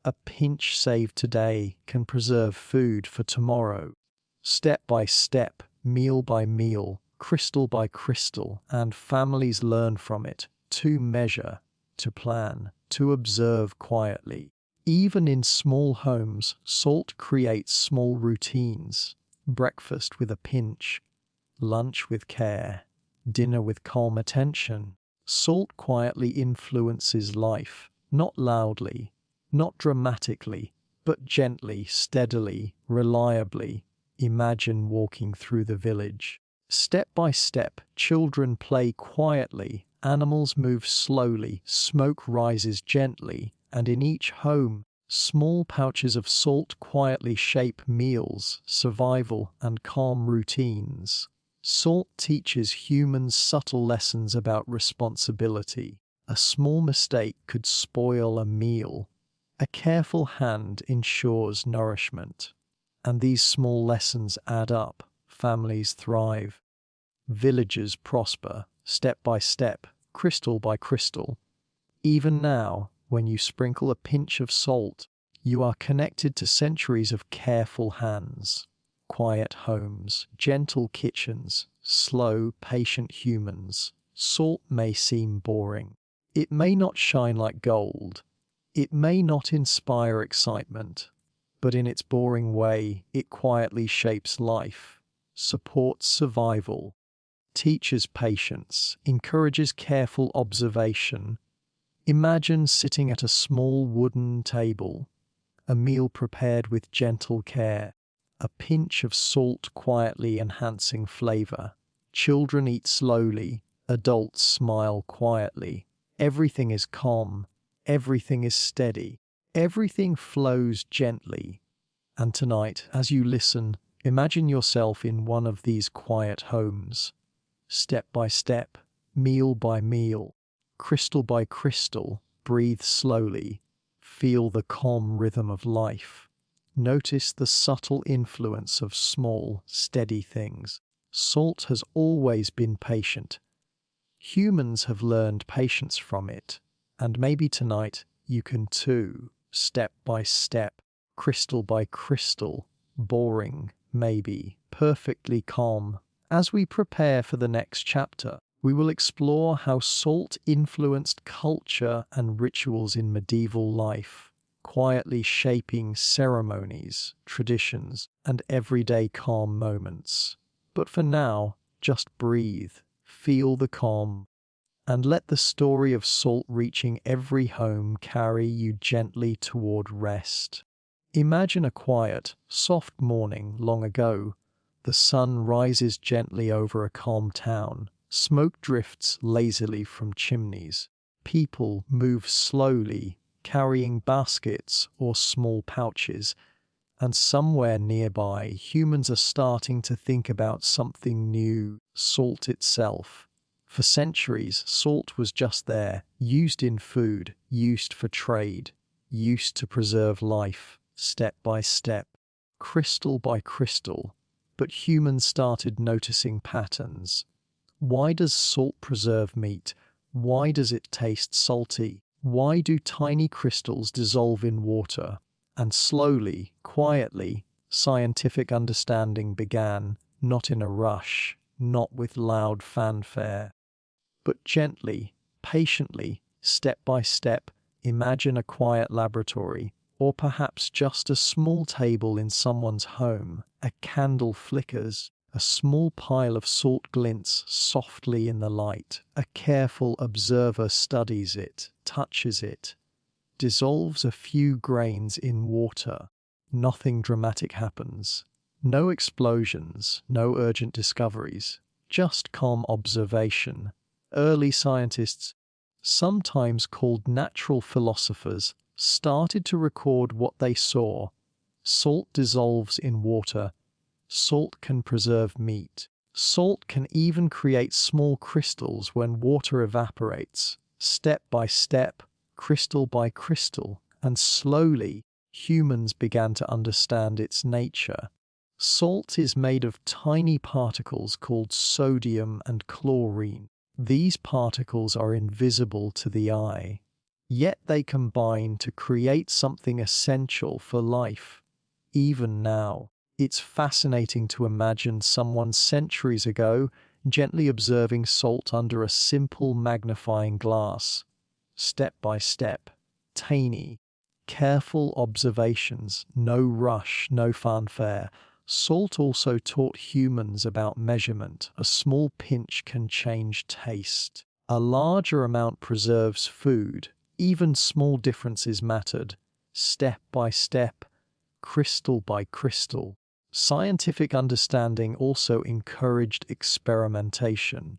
A pinch saved today can preserve food for tomorrow. Step by step, meal by meal, crystal by crystal, and families learn from it to measure, to plan, to observe quietly. Even in small homes, salt creates small routines. Breakfast with a pinch, lunch with care, dinner with calm attention. Salt quietly influences life, not loudly, not dramatically, but gently, steadily, reliably. Imagine walking through the village. Step by step, children play quietly, animals move slowly, smoke rises gently, and in each home, small pouches of salt quietly shape meals, survival, and calm routines. Salt teaches humans subtle lessons about responsibility. A small mistake could spoil a meal. A careful hand ensures nourishment. And these small lessons add up. Families thrive. Villages prosper, step by step, crystal by crystal. Even now, when you sprinkle a pinch of salt, you are connected to centuries of careful hands. Quiet homes, gentle kitchens, slow, patient humans. Salt may seem boring. It may not shine like gold. It may not inspire excitement. But in its boring way, it quietly shapes life, supports survival, teaches patience, encourages careful observation. Imagine sitting at a small wooden table, a meal prepared with gentle care, a pinch of salt quietly enhancing flavor. Children eat slowly, adults smile quietly. Everything is calm, everything is steady, everything flows gently. And tonight, as you listen, imagine yourself in one of these quiet homes. Step by step, meal by meal, crystal by crystal, breathe slowly. Feel the calm rhythm of life. Notice the subtle influence of small, steady things. Salt has always been patient. Humans have learned patience from it. And maybe tonight you can too, step by step, crystal by crystal, boring, maybe, perfectly calm. As we prepare for the next chapter, we will explore how salt influenced culture and rituals in medieval life, quietly shaping ceremonies, traditions, and everyday calm moments. But for now, just breathe, feel the calm, and let the story of salt reaching every home carry you gently toward rest. Imagine a quiet, soft morning long ago. The sun rises gently over a calm town. Smoke drifts lazily from chimneys. People move slowly, carrying baskets or small pouches. And somewhere nearby, humans are starting to think about something new: salt itself. For centuries, salt was just there, used in food, used for trade, used to preserve life, step by step, crystal by crystal. But humans started noticing patterns. Why does salt preserve meat? Why does it taste salty? Why do tiny crystals dissolve in water? And slowly, quietly, scientific understanding began, not in a rush, not with loud fanfare, but gently, patiently, step by step. Imagine a quiet laboratory, or perhaps just a small table in someone's home. A candle flickers, a small pile of salt glints softly in the light. A careful observer studies it, touches it, dissolves a few grains in water. Nothing dramatic happens. No explosions, no urgent discoveries, just calm observation. Early scientists, sometimes called natural philosophers, started to record what they saw. Salt dissolves in water. Salt can preserve meat. Salt can even create small crystals when water evaporates. Step by step, crystal by crystal, and slowly, humans began to understand its nature. Salt is made of tiny particles called sodium and chlorine. These particles are invisible to the eye, yet they combine to create something essential for life. Even now, it's fascinating to imagine someone centuries ago gently observing salt under a simple magnifying glass. Step by step, tiny, careful observations, no rush, no fanfare. Salt also taught humans about measurement. A small pinch can change taste. A larger amount preserves food. Even small differences mattered. Step by step, crystal by crystal. Scientific understanding also encouraged experimentation.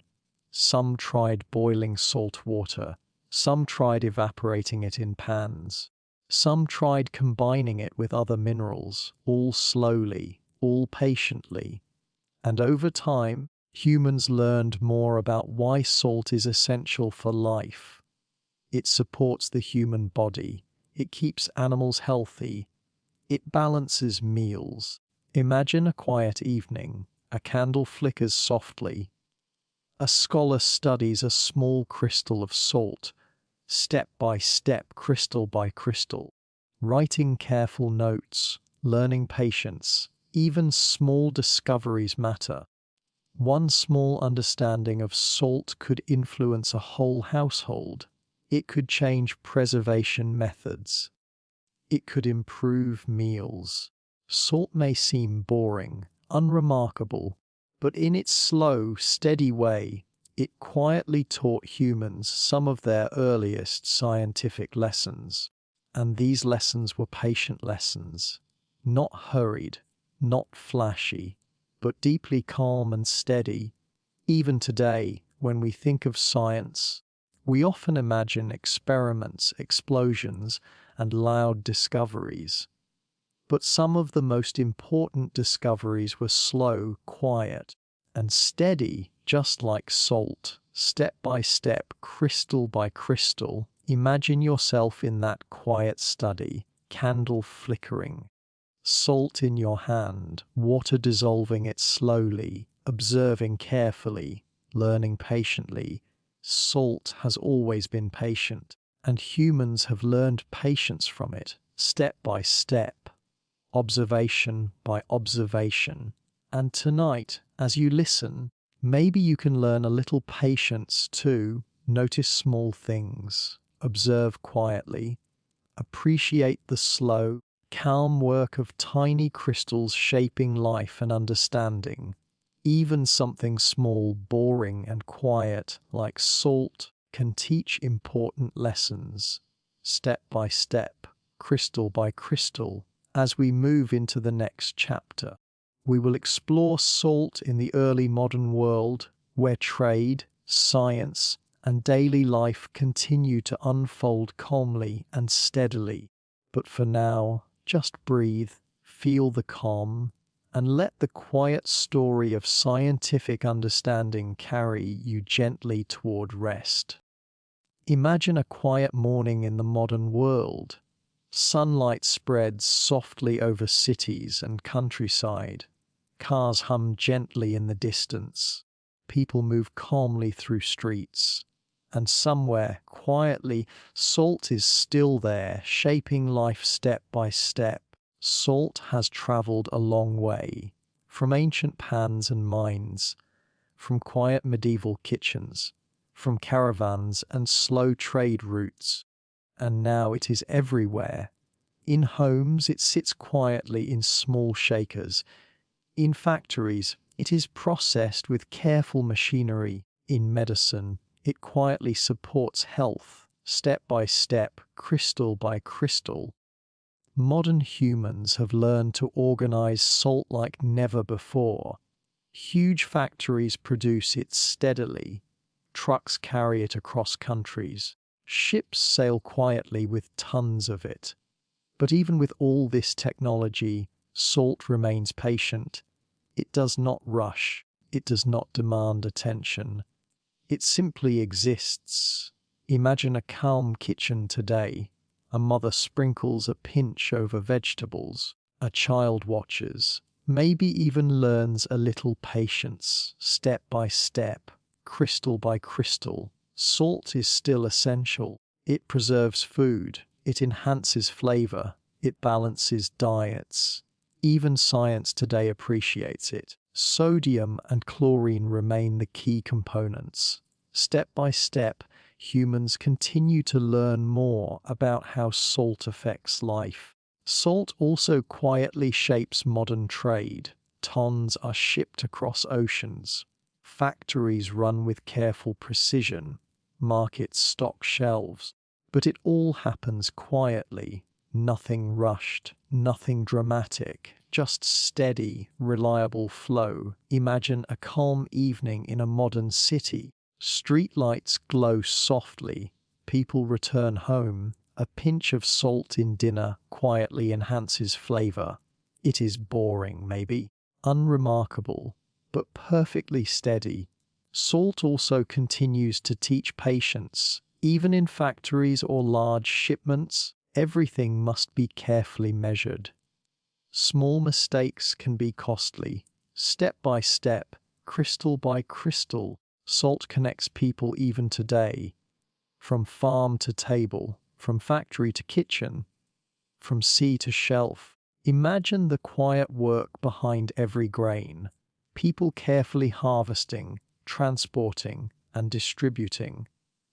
Some tried boiling salt water. Some tried evaporating it in pans. Some tried combining it with other minerals, all slowly, all patiently. And over time, humans learned more about why salt is essential for life. It supports the human body. It keeps animals healthy. It balances meals. Imagine a quiet evening. A candle flickers softly. A scholar studies a small crystal of salt, step by step, crystal by crystal, writing careful notes, learning patience. Even small discoveries matter. One small understanding of salt could influence a whole household. It could change preservation methods. It could improve meals. Salt may seem boring, unremarkable, but in its slow, steady way, it quietly taught humans some of their earliest scientific lessons. And these lessons were patient lessons, not hurried, not flashy, but deeply calm and steady. Even today, when we think of science, we often imagine experiments, explosions, and loud discoveries. But some of the most important discoveries were slow, quiet, and steady, just like salt, step by step, crystal by crystal. Imagine yourself in that quiet study, candle flickering, salt in your hand, water dissolving it slowly, observing carefully, learning patiently. Salt has always been patient, and humans have learned patience from it, step by step, observation by observation. And tonight, as you listen, maybe you can learn a little patience too. Notice small things, observe quietly, appreciate the slow, calm work of tiny crystals shaping life and understanding. Even something small, boring, and quiet, like salt, can teach important lessons, step by step, crystal by crystal. As we move into the next chapter, we will explore salt in the early modern world, where trade, science, and daily life continue to unfold calmly and steadily. But for now, just breathe, feel the calm, and let the quiet story of scientific understanding carry you gently toward rest. Imagine a quiet morning in the modern world. Sunlight spreads softly over cities and countryside. Cars hum gently in the distance. People move calmly through streets. And somewhere, quietly, salt is still there, shaping life step by step. Salt has travelled a long way, from ancient pans and mines, from quiet medieval kitchens, from caravans and slow trade routes. And now it is everywhere. In homes, it sits quietly in small shakers. In factories, it is processed with careful machinery. In medicine, it quietly supports health, step by step, crystal by crystal. Modern humans have learned to organize salt like never before. Huge factories produce it steadily. Trucks carry it across countries. Ships sail quietly with tons of it. But even with all this technology, salt remains patient. It does not rush. It does not demand attention. It simply exists. Imagine a calm kitchen today. A mother sprinkles a pinch over vegetables. A child watches, maybe even learns a little patience, step by step, crystal by crystal. Salt is still essential. It preserves food. It enhances flavor. It balances diets. Even science today appreciates it. Sodium and chlorine remain the key components. Step by step, humans continue to learn more about how salt affects life. Salt also quietly shapes modern trade. Tons are shipped across oceans. Factories run with careful precision. Markets stock shelves. But it all happens quietly. Nothing rushed, nothing dramatic, just steady, reliable flow. Imagine a calm evening in a modern city. Streetlights glow softly. People return home. A pinch of salt in dinner quietly enhances flavor. It is boring, maybe, unremarkable, but perfectly steady. Salt also continues to teach patience. Even in factories or large shipments, everything must be carefully measured. Small mistakes can be costly. Step by step, crystal by crystal, salt connects people even today. From farm to table, from factory to kitchen, from sea to shelf. Imagine the quiet work behind every grain. People carefully harvesting, transporting, and distributing.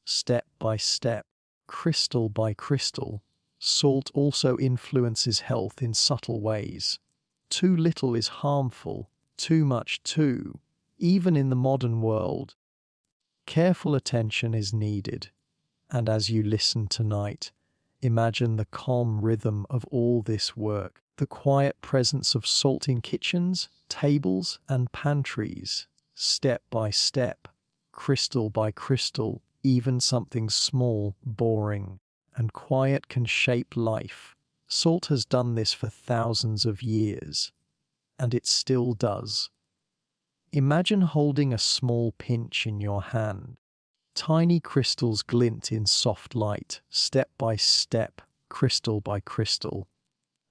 Step by step, crystal by crystal. Salt also influences health in subtle ways. Too little is harmful, too much too. Even in the modern world, careful attention is needed. And as you listen tonight, imagine the calm rhythm of all this work, the quiet presence of salt in kitchens, tables, and pantries. Step by step, crystal by crystal, even something small, boring, and quiet can shape life. Salt has done this for thousands of years, and it still does. Imagine holding a small pinch in your hand. Tiny crystals glint in soft light, step by step, crystal by crystal.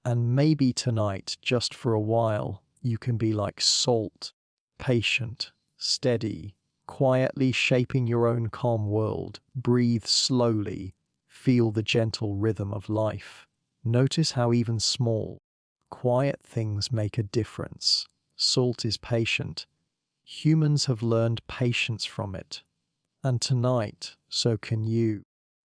And maybe tonight, just for a while, you can be like salt, patient, steady, quietly shaping your own calm world. Breathe slowly, feel the gentle rhythm of life. Notice how even small, quiet things make a difference. Salt is patient. Humans have learned patience from it. And tonight, so can you.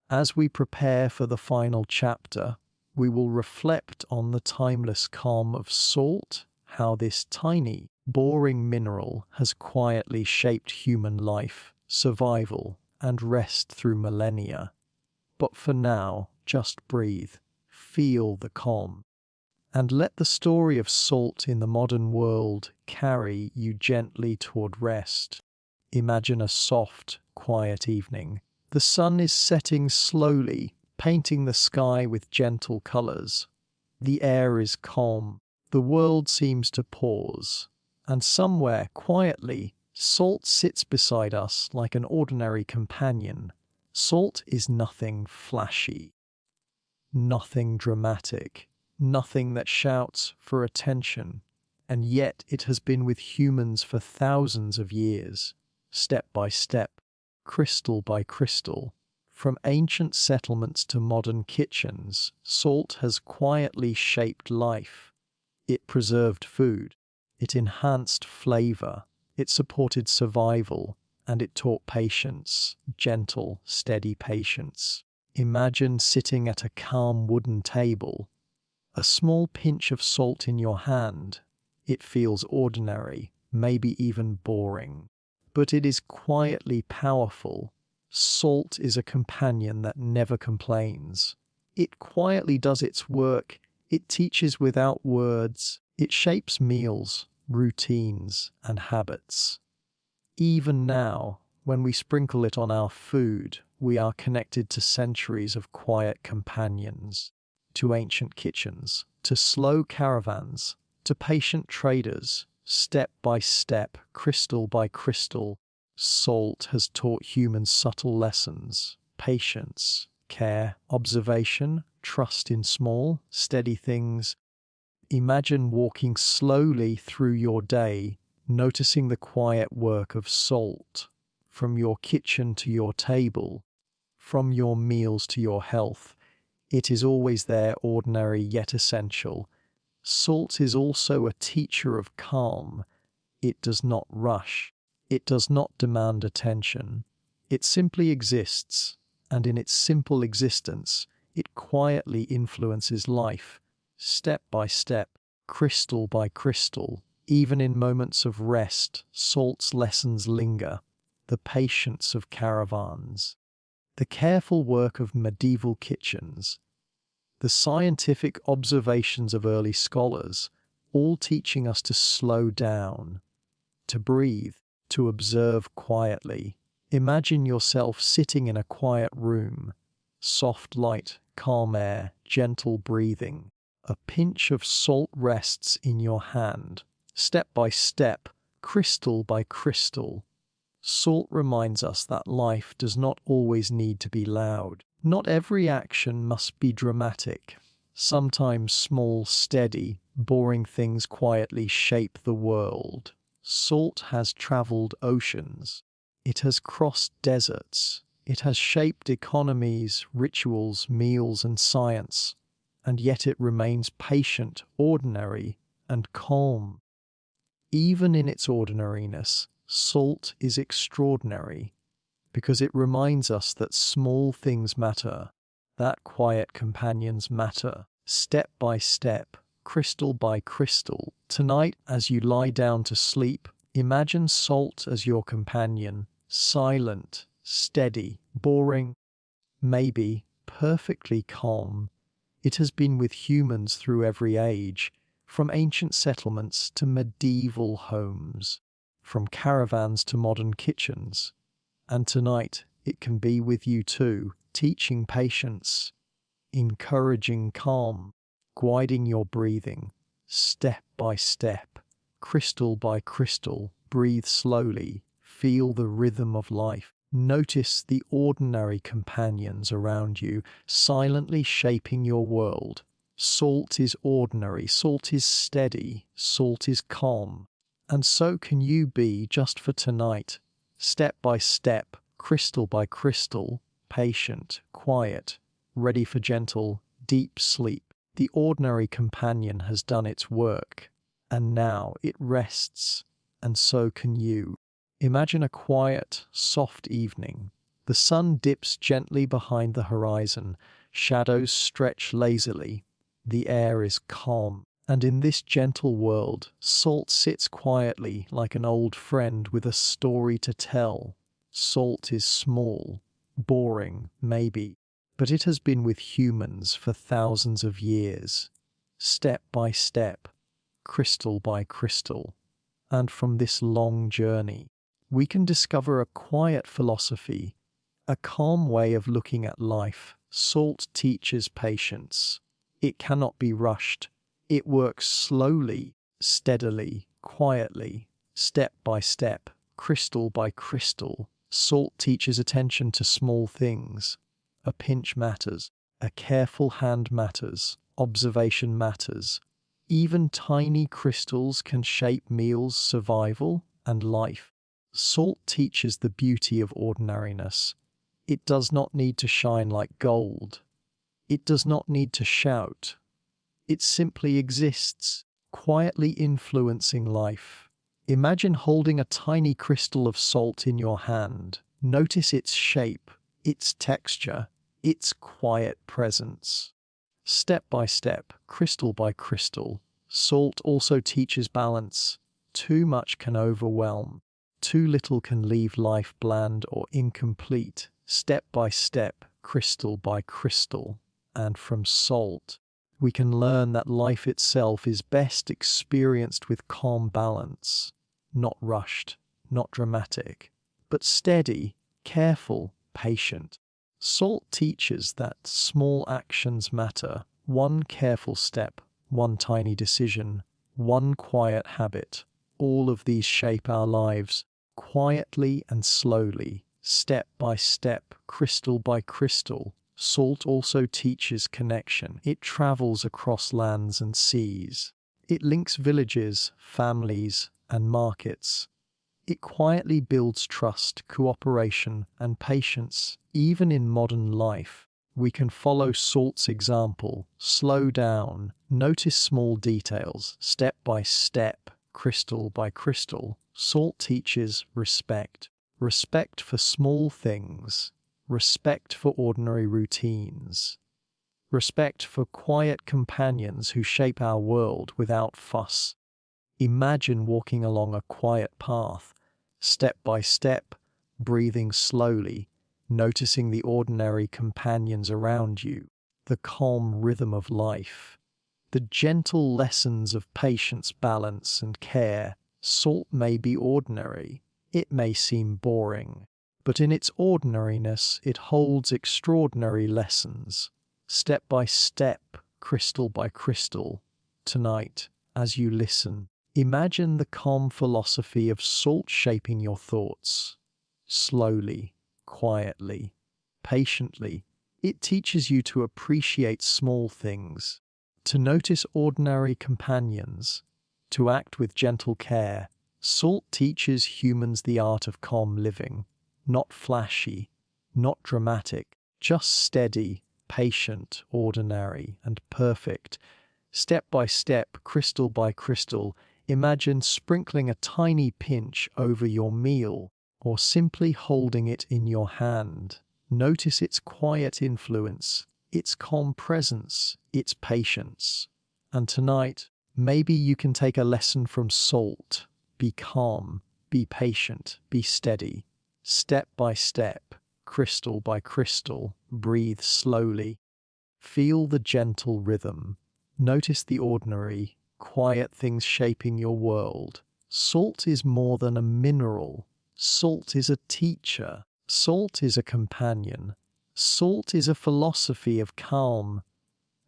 As we prepare for the final chapter, we will reflect on the timeless calm of salt, how this tiny, boring mineral has quietly shaped human life, survival, and rest through millennia. But for now, just breathe, feel the calm, and let the story of salt in the modern world carry you gently toward rest. Imagine a soft, quiet evening. The sun is setting slowly, painting the sky with gentle colors. The air is calm. The world seems to pause. And somewhere, quietly, salt sits beside us like an ordinary companion. Salt is nothing flashy, nothing dramatic, nothing that shouts for attention. and yet it has been with humans for thousands of years, step by step, crystal by crystal. From ancient settlements to modern kitchens, salt has quietly shaped life. It preserved food, it enhanced flavor, it supported survival, and it taught patience, gentle, steady patience. Imagine sitting at a calm wooden table, a small pinch of salt in your hand. It feels ordinary, maybe even boring, but it is quietly powerful. Salt is a companion that never complains. It quietly does its work. It teaches without words. It shapes meals, routines, and habits. Even now, when we sprinkle it on our food, we are connected to centuries of quiet companions, to ancient kitchens, to slow caravans, to patient traders. Step by step, crystal by crystal, salt has taught humans subtle lessons: patience, care, observation, trust in small, steady things. Imagine walking slowly through your day, noticing the quiet work of salt, from your kitchen to your table, from your meals to your health. It is always there, ordinary yet essential. Salt is also a teacher of calm. It does not rush. It does not demand attention. It simply exists, and in its simple existence, it quietly influences life, step by step, crystal by crystal. Even in moments of rest, salt's lessons linger. The patience of caravans, the careful work of medieval kitchens, the scientific observations of early scholars, all teaching us to slow down, to breathe, to observe quietly. Imagine yourself sitting in a quiet room, soft light, calm air, gentle breathing. A pinch of salt rests in your hand. Step by step, crystal by crystal, salt reminds us that life does not always need to be loud. Not every action must be dramatic. Sometimes small, steady, boring things quietly shape the world. Salt has traveled oceans. It has crossed deserts. It has shaped economies, rituals, meals, and science. And yet it remains patient, ordinary, and calm. Even in its ordinariness, salt is extraordinary, because it reminds us that small things matter, that quiet companions matter. Step by step, crystal by crystal. Tonight, as you lie down to sleep, imagine salt as your companion, silent, steady, boring, maybe perfectly calm. It has been with humans through every age, from ancient settlements to medieval homes, from caravans to modern kitchens. And tonight it can be with you too, teaching patience, encouraging calm, guiding your breathing, step by step, crystal by crystal. Breathe slowly, feel the rhythm of life. Notice the ordinary companions around you, silently shaping your world. Salt is ordinary, salt is steady, salt is calm. And so can you be just for tonight. Step by step, crystal by crystal, patient, quiet, ready for gentle, deep sleep. The ordinary companion has done its work, and now it rests, and so can you. Imagine a quiet, soft evening. The sun dips gently behind the horizon, shadows stretch lazily, the air is calm. And in this gentle world, salt sits quietly like an old friend with a story to tell. Salt is small, boring, maybe, but it has been with humans for thousands of years, step by step, crystal by crystal. And from this long journey, we can discover a quiet philosophy, a calm way of looking at life. Salt teaches patience. It cannot be rushed. It works slowly, steadily, quietly, step by step, crystal by crystal. Salt teaches attention to small things. A pinch matters. A careful hand matters. Observation matters. Even tiny crystals can shape meals, survival, and life. Salt teaches the beauty of ordinariness. It does not need to shine like gold. It does not need to shout. It simply exists, quietly influencing life. Imagine holding a tiny crystal of salt in your hand. Notice its shape, its texture, its quiet presence. Step by step, crystal by crystal, salt also teaches balance. Too much can overwhelm. Too little can leave life bland or incomplete. Step by step, crystal by crystal, and from salt, we can learn that life itself is best experienced with calm balance, not rushed, not dramatic, but steady, careful, patient. Salt teaches that small actions matter. One careful step, one tiny decision, one quiet habit. All of these shape our lives, quietly and slowly, step by step, crystal by crystal. Salt also teaches connection. It travels across lands and seas. It links villages, families, and markets. It quietly builds trust, cooperation, and patience. Even in modern life, we can follow salt's example. Slow down, notice small details, step by step, crystal by crystal. Salt teaches respect. Respect for small things. Respect for ordinary routines. Respect for quiet companions who shape our world without fuss. Imagine walking along a quiet path, step by step, breathing slowly, noticing the ordinary companions around you, the calm rhythm of life, the gentle lessons of patience, balance, and care. Salt may be ordinary, it may seem boring, but in its ordinariness it holds extraordinary lessons. Step by step, crystal by crystal, tonight, as you listen, imagine the calm philosophy of salt shaping your thoughts. Slowly, quietly, patiently, it teaches you to appreciate small things, to notice ordinary companions, to act with gentle care. Salt teaches humans the art of calm living, not flashy, not dramatic, just steady, patient, ordinary, and perfect. Step by step, crystal by crystal, imagine sprinkling a tiny pinch over your meal or simply holding it in your hand. Notice its quiet influence, its calm presence, its patience. And tonight, maybe you can take a lesson from salt. Be calm, be patient, be steady. Step by step, crystal by crystal, breathe slowly. Feel the gentle rhythm. Notice the ordinary, quiet things shaping your world. Salt is more than a mineral. Salt is a teacher. Salt is a companion. Salt is a philosophy of calm.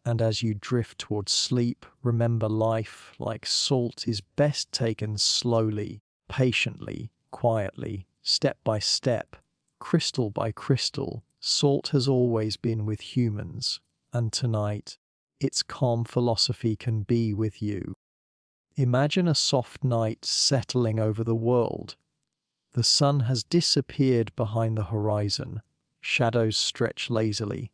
And as you drift towards sleep, remember life, like salt, is best taken slowly, patiently, quietly, step by step, crystal by crystal. Salt has always been with humans, and tonight, its calm philosophy can be with you. Imagine a soft night settling over the world. The sun has disappeared behind the horizon. Shadows stretch lazily.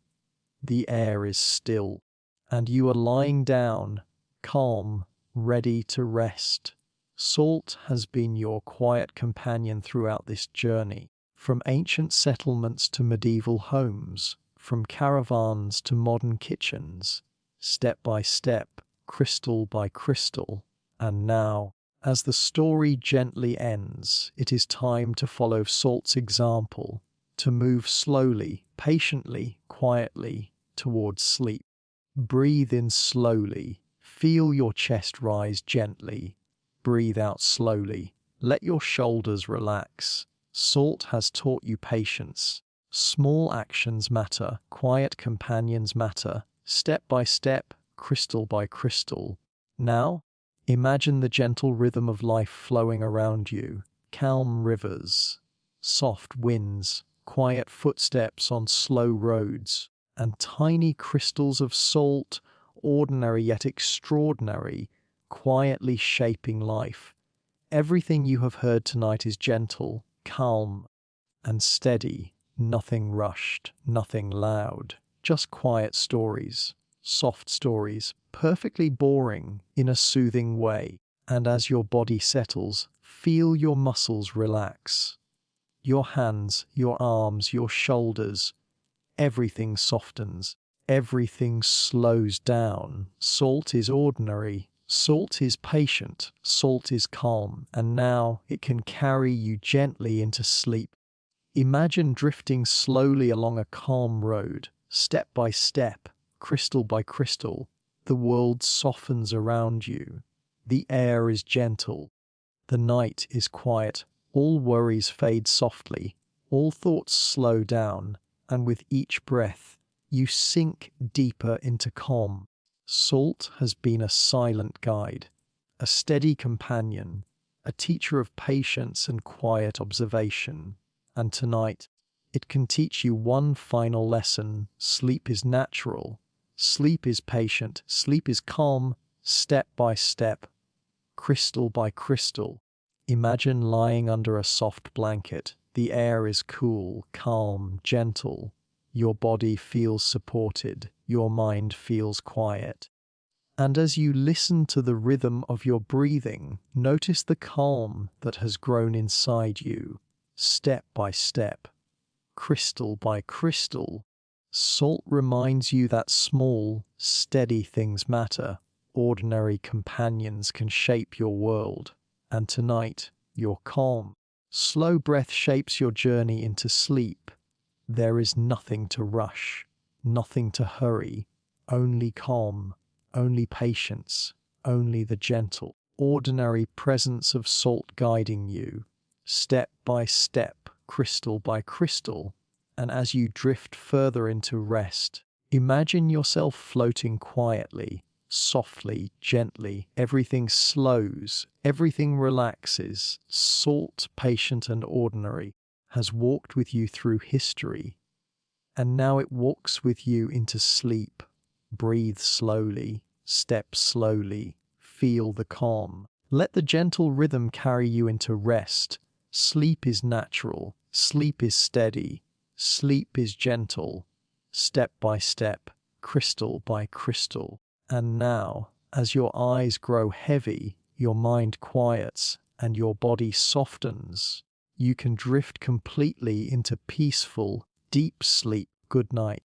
The air is still, and you are lying down, calm, ready to rest. Salt has been your quiet companion throughout this journey, from ancient settlements to medieval homes, from caravans to modern kitchens, step by step, crystal by crystal. And now, as the story gently ends, it is time to follow Salt's example, to move slowly, patiently, quietly towards sleep. Breathe in slowly. Feel your chest rise gently. Breathe out slowly. Let your shoulders relax. Salt has taught you patience. Small actions matter. Quiet companions matter. Step by step, crystal by crystal. Now, imagine the gentle rhythm of life flowing around you. Calm rivers, soft winds, quiet footsteps on slow roads, and tiny crystals of salt, ordinary yet extraordinary, quietly shaping life. Everything you have heard tonight is gentle, calm, and steady. Nothing rushed, nothing loud. Just quiet stories, soft stories, perfectly boring in a soothing way. And as your body settles, feel your muscles relax. Your hands, your arms, your shoulders, everything softens. Everything slows down. Salt is ordinary. Salt is patient. Salt is calm. And now it can carry you gently into sleep. Imagine drifting slowly along a calm road, step by step, crystal by crystal. The world softens around you. The air is gentle. The night is quiet. All worries fade softly. All thoughts slow down. And with each breath, you sink deeper into calm. Salt has been a silent guide, a steady companion, a teacher of patience and quiet observation. And tonight, it can teach you one final lesson. Sleep is natural. Sleep is patient. Sleep is calm, step by step, crystal by crystal. Imagine lying under a soft blanket. The air is cool, calm, gentle. Your body feels supported. Your mind feels quiet. And as you listen to the rhythm of your breathing, notice the calm that has grown inside you. Step by step, crystal by crystal, salt reminds you that small, steady things matter. Ordinary companions can shape your world. And tonight, you're calm. Slow breath shapes your journey into sleep. There is nothing to rush, nothing to hurry, only calm, only patience, only the gentle, ordinary presence of salt guiding you, step by step, crystal by crystal. And as you drift further into rest, imagine yourself floating quietly, softly, gently. Everything slows, everything relaxes. Salt, patient and ordinary, has walked with you through history, and now it walks with you into sleep. Breathe slowly, step slowly, feel the calm. Let the gentle rhythm carry you into rest. Sleep is natural, sleep is steady, sleep is gentle, step by step, crystal by crystal. And now, as your eyes grow heavy, your mind quiets, and your body softens, you can drift completely into peaceful, deep sleep. Good night.